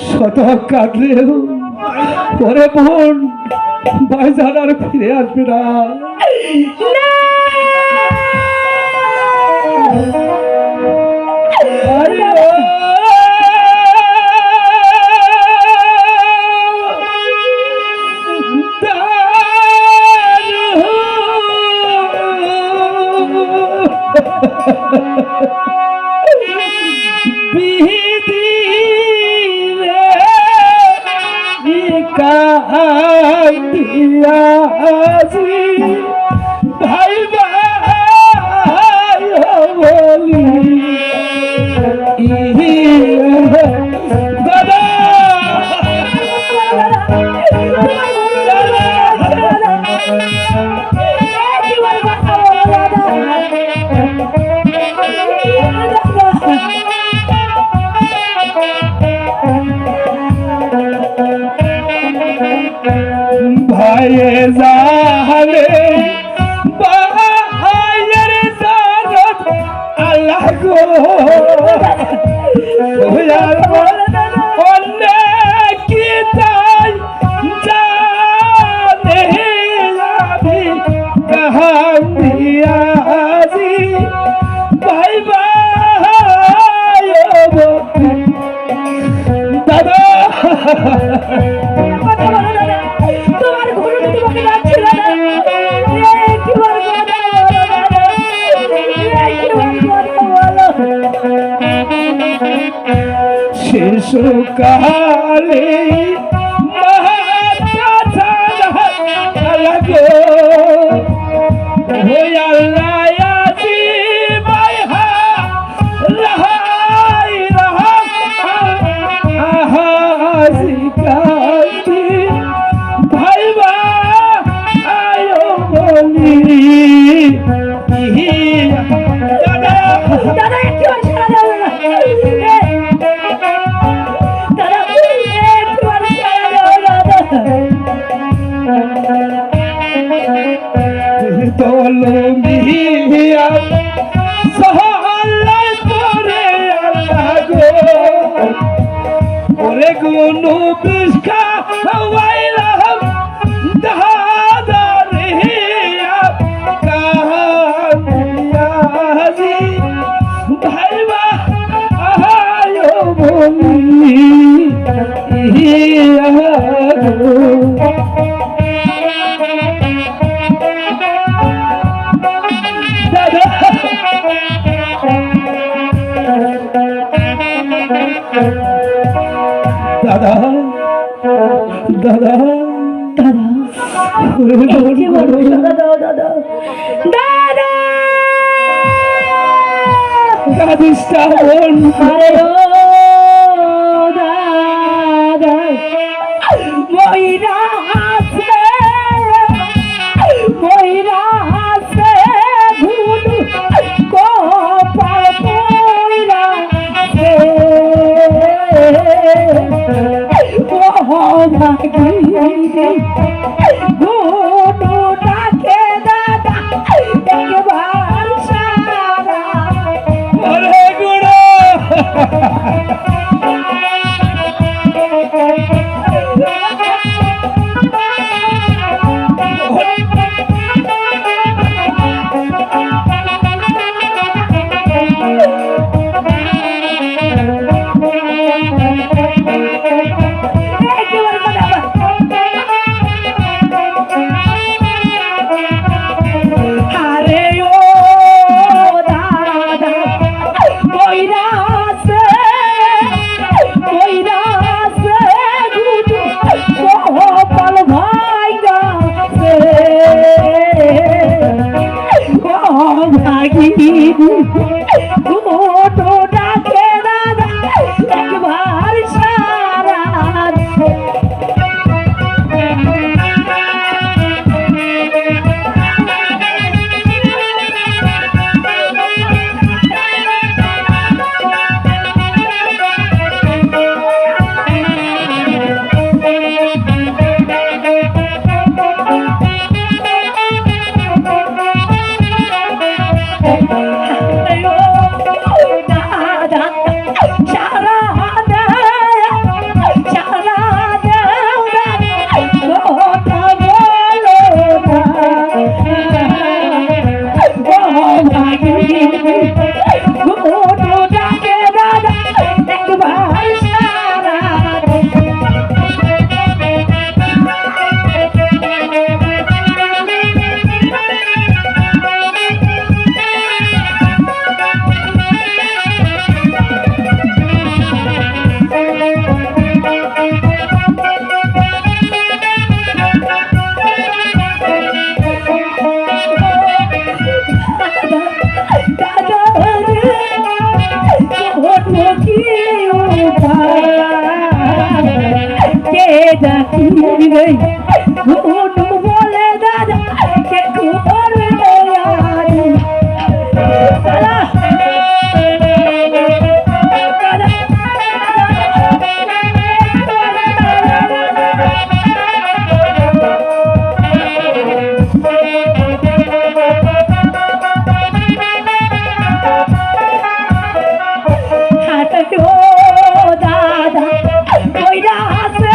Speaker 3: শত কাঁদলেও পরে বোন ভাইজান আর ফিরে আসবে না।
Speaker 1: ভাই ভাই বলি দাদা ভাইয়ে জানে ভাইয়ের জানত আল্লাহ গো অনেক কি তাই জানে আমি কাহান্দিয়াজি ভাই ভাই দাদা শিশুকালে মিয়া সহল্লাই করে
Speaker 3: বিষ খাওয়াইলাম দাদা রে কাহিয়াজি ভাইবা আয়ো বলি ইয়া গো দাদা দাদা
Speaker 11: দাদা এই যে বলো, দাদা দাদা দাদা
Speaker 3: কাদিসটা বোন
Speaker 11: আরে ও দাদা ময়রা আছে ভুলু কপাল পয়রা আছে ও ভাগিরে গুনু ডাকে দাদা একবার সারা
Speaker 3: আরে গুড়ো
Speaker 11: আরে ও দাদা কইরা আছে গুডু কপাল ভাইগা সে ও ভাগিনি গুডু ডাকে দাদা একবার সারা বলে দাদা কে করবে দাদা কইরা আছে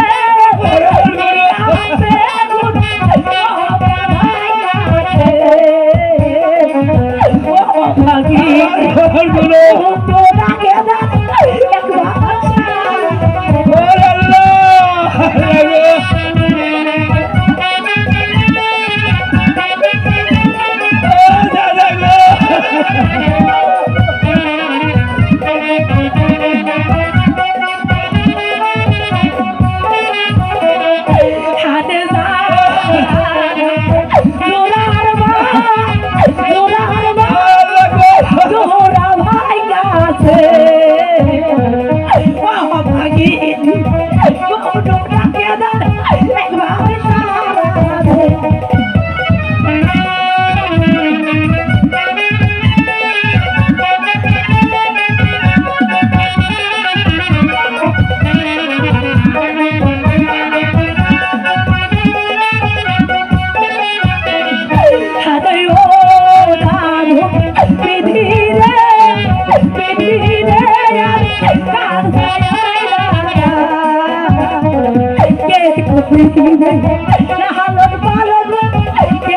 Speaker 11: লালন পালন কে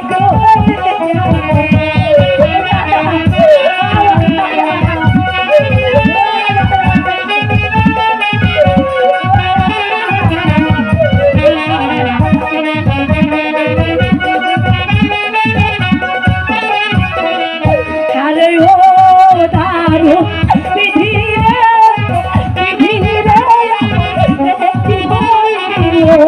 Speaker 11: আরে ও দারু বিধি রে কি বলিও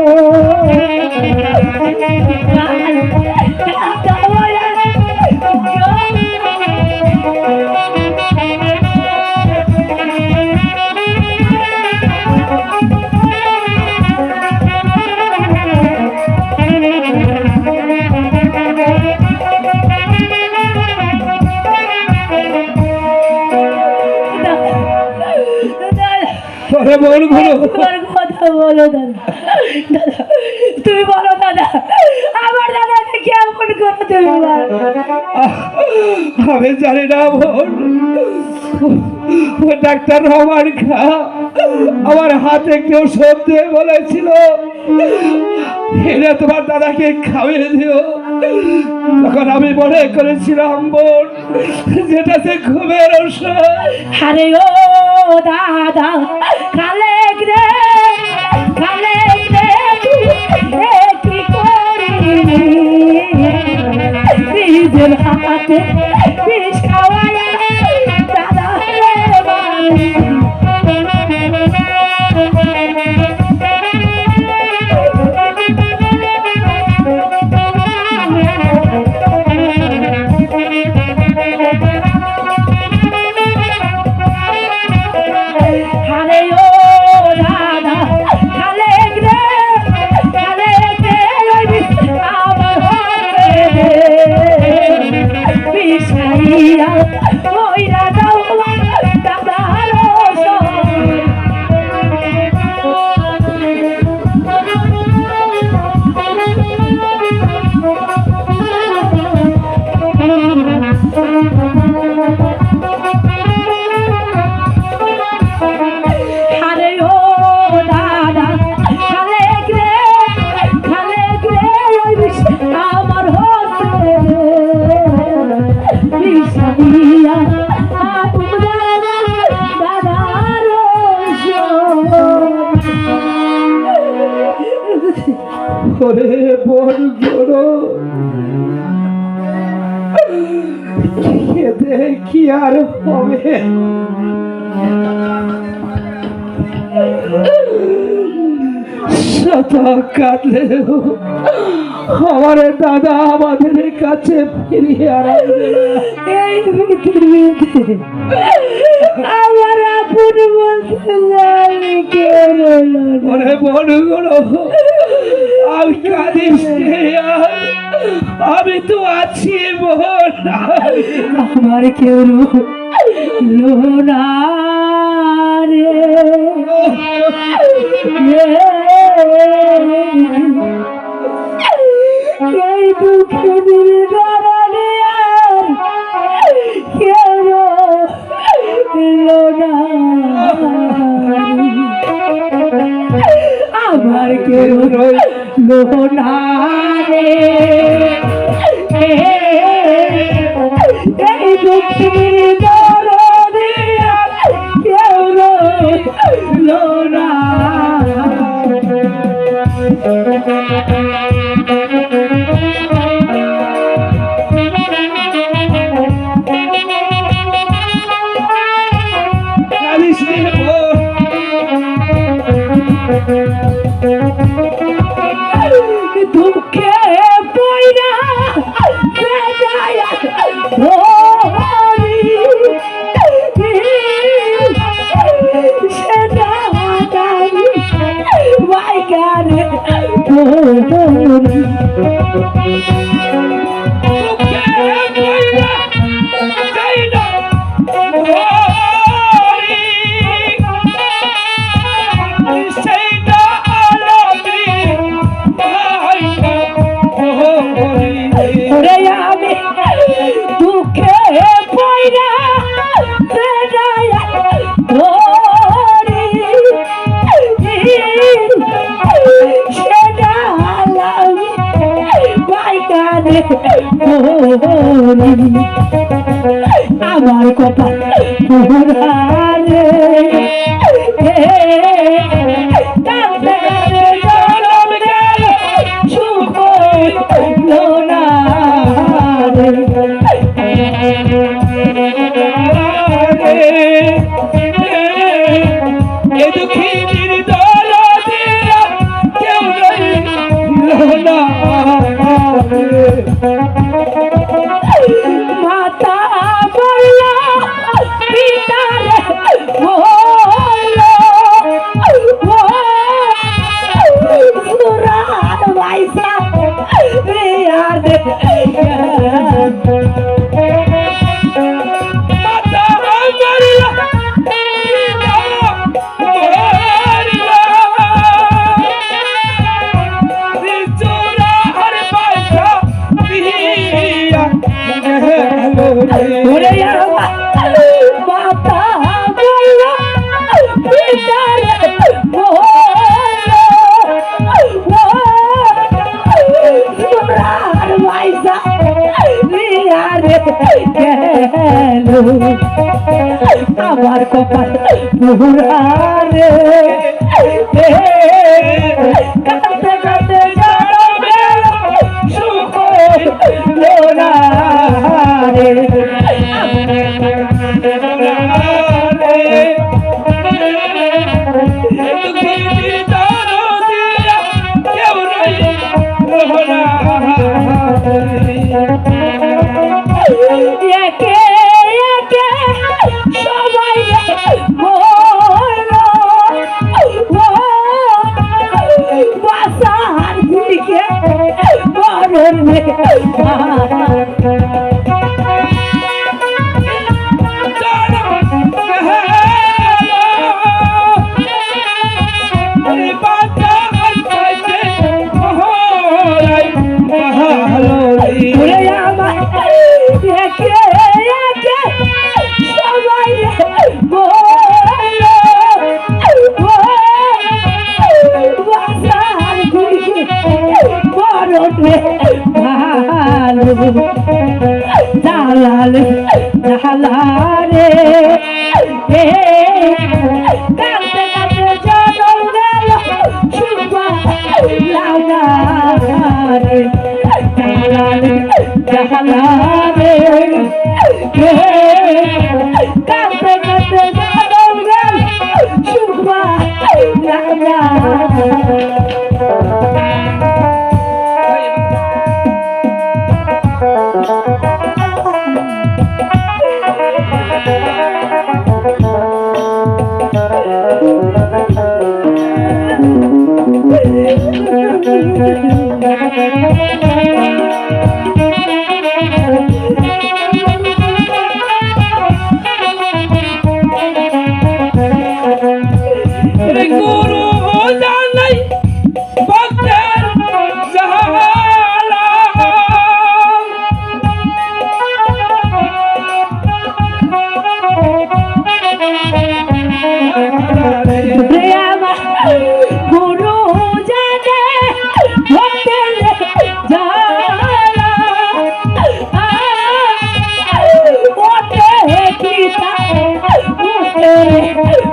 Speaker 4: ওরে মন গুলো
Speaker 11: তোমার কথা বলো দাদা দাদা তুমি বলো দাদা আমার দাদাকে কেমন করো তুমি বলো
Speaker 4: আমি জানি না বোন ও ডাক্তার রহমান খা আমার হাতে কেউ সব দিয়ে বলেছিল এটা তোমার দাদাকে খাইয়ে দিও। তখন আমি মনে করেছিলাম বোন যেটা সে ঘুমের ওষুধ।
Speaker 11: আরে ও দাদা কালে রে কি করি নিজের হাতে বিষ খাওয়ায় দাদা আরে ও দাদা কালে রে আমার হাতে বিষাইয়া ওই দাদা দাদার আরে ও দাদা কালে রে আমার হাতে বিষাইয়া দাদার
Speaker 4: ওরে বোন গুলো খেতে কি আর হবে? শত কাঁদলেও আমার দাদা আমাদের কাছে ফিরিয়ে আনবে না।
Speaker 11: এই পৃথিবীতে আমার আপন বলতে জানি কেউ রইল না।
Speaker 4: ওরে বড়গুলো আমি কাঁদিস নে আর। আমি তো আছি বোন।
Speaker 11: আমার কেউ রইল না রে এই দুঃখের কারণে আর কেউ রইল না আমার কেউ রইল না রে এই দুঃখের কারণে আর কেউ রইল না
Speaker 4: কাঁদিস নে বোন।
Speaker 11: দুঃখে পয়রা বেজায়া সেটা বাইকারে আমি দুঃখে পয়রা বেজায়া ধরি রে মরি আমার কপাল পোড়া রে কাঁদতে কাঁদতে জনম গেল সুখ হইল না রে
Speaker 4: এ দুঃখিনীর দরদিয়া কেউ রইল না
Speaker 11: মাতা বলল পিতা রে বলল সুরাত ভাইসা রে আর
Speaker 4: মাতা মরিলা পিতা মরিলা রিচুরা আর পয়সা দিয়া গেল রে
Speaker 11: ওরে মাতা বলল পিতা রে বলল সুরাত ভাইসা রে আর গেল আমার কপাল পোড়া রে কাঁদতে কাঁদতে জনম গেল সুখ হইল না রে
Speaker 4: দুঃখিনীর দরদিয়া কেউ রইল না
Speaker 11: একে একে সবাই মরল বাসার দিকে মরণ ওরে আমার একে একে সবাই মরল বাসার দিকে মরণ ভালো জালালে জালালে কাঁদতে কাঁদতে জনম গেল সুবা লাগারে জালালে জালালে কাঁদতে কাঁদতে জনম গেল সুবা লাগারে
Speaker 4: গুরু জানাই ভক্তের জালা
Speaker 11: গুরু জানে ভক্তের জালা ওতে গীতা ওতে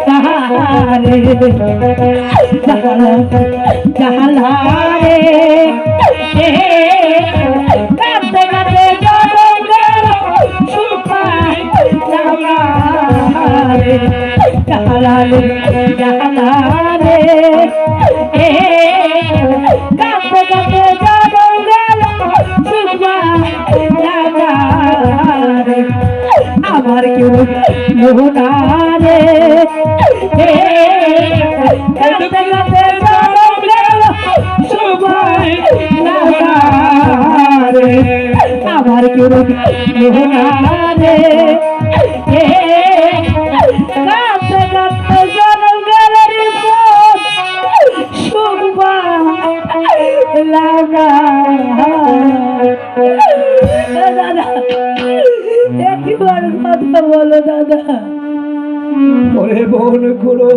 Speaker 11: তাহারে জালারে কাঁদতে কাঁদতে জনম গেল সুপাই জালারে জালারে জালারে কাঁদতে কাঁদতে জনম গেল সুপাই জালারে আমার কেউ মোহনারে কাঁদতে কাঁদতে জনম গেল সুপাই জালারে আমার কেউ মোহনারে কাঁদতে কাঁদতে জনম গেল রে সুবা লাগা দাদা একবার কথা বলো দাদা
Speaker 4: ওরে বোন গুরু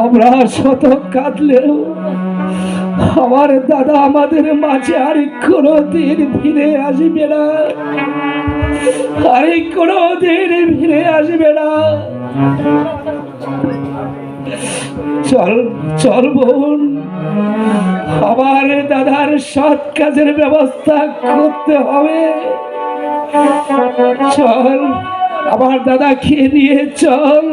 Speaker 4: আমরা শত কাঁদলেও আমার দাদা আমাদের মাঝে আর কোনো দিন ফিরে আসবে না, আর কোনো দিন ফিরে আসবে না। চল চল বোন, আমার দাদার সৎ কাজের ব্যবস্থা করতে হবে। চল আমার দাদাকে নিয়ে চল।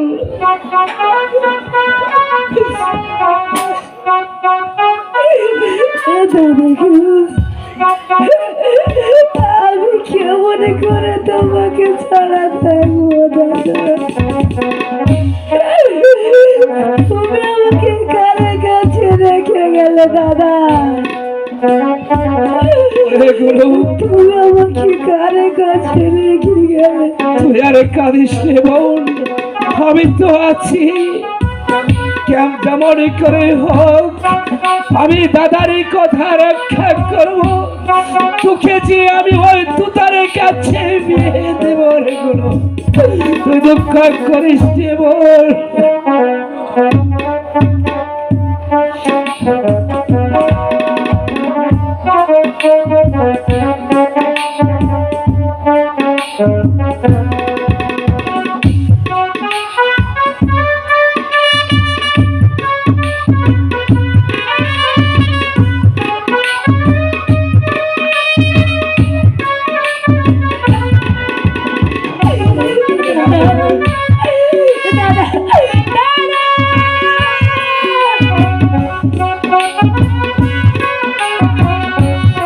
Speaker 11: আমি কেমন করে তোমাকে ছাড়া থাকবো দাদা? তুমি আমাকে কারে কাছে রেখে গেলে দাদা? তুমি আমাকে কারে কাছে রেখে গেলে?
Speaker 4: তুই আরে কাঁদিস রে বোন, আমি তো আছি। কেমন করে হোক আমি দাদারই কথা রক্ষা করবো। তোকে যে আমি ওই তুতারের কাছে বিয়ে দেব রে গুলো, তুই দুঃখ করিস রে বোন।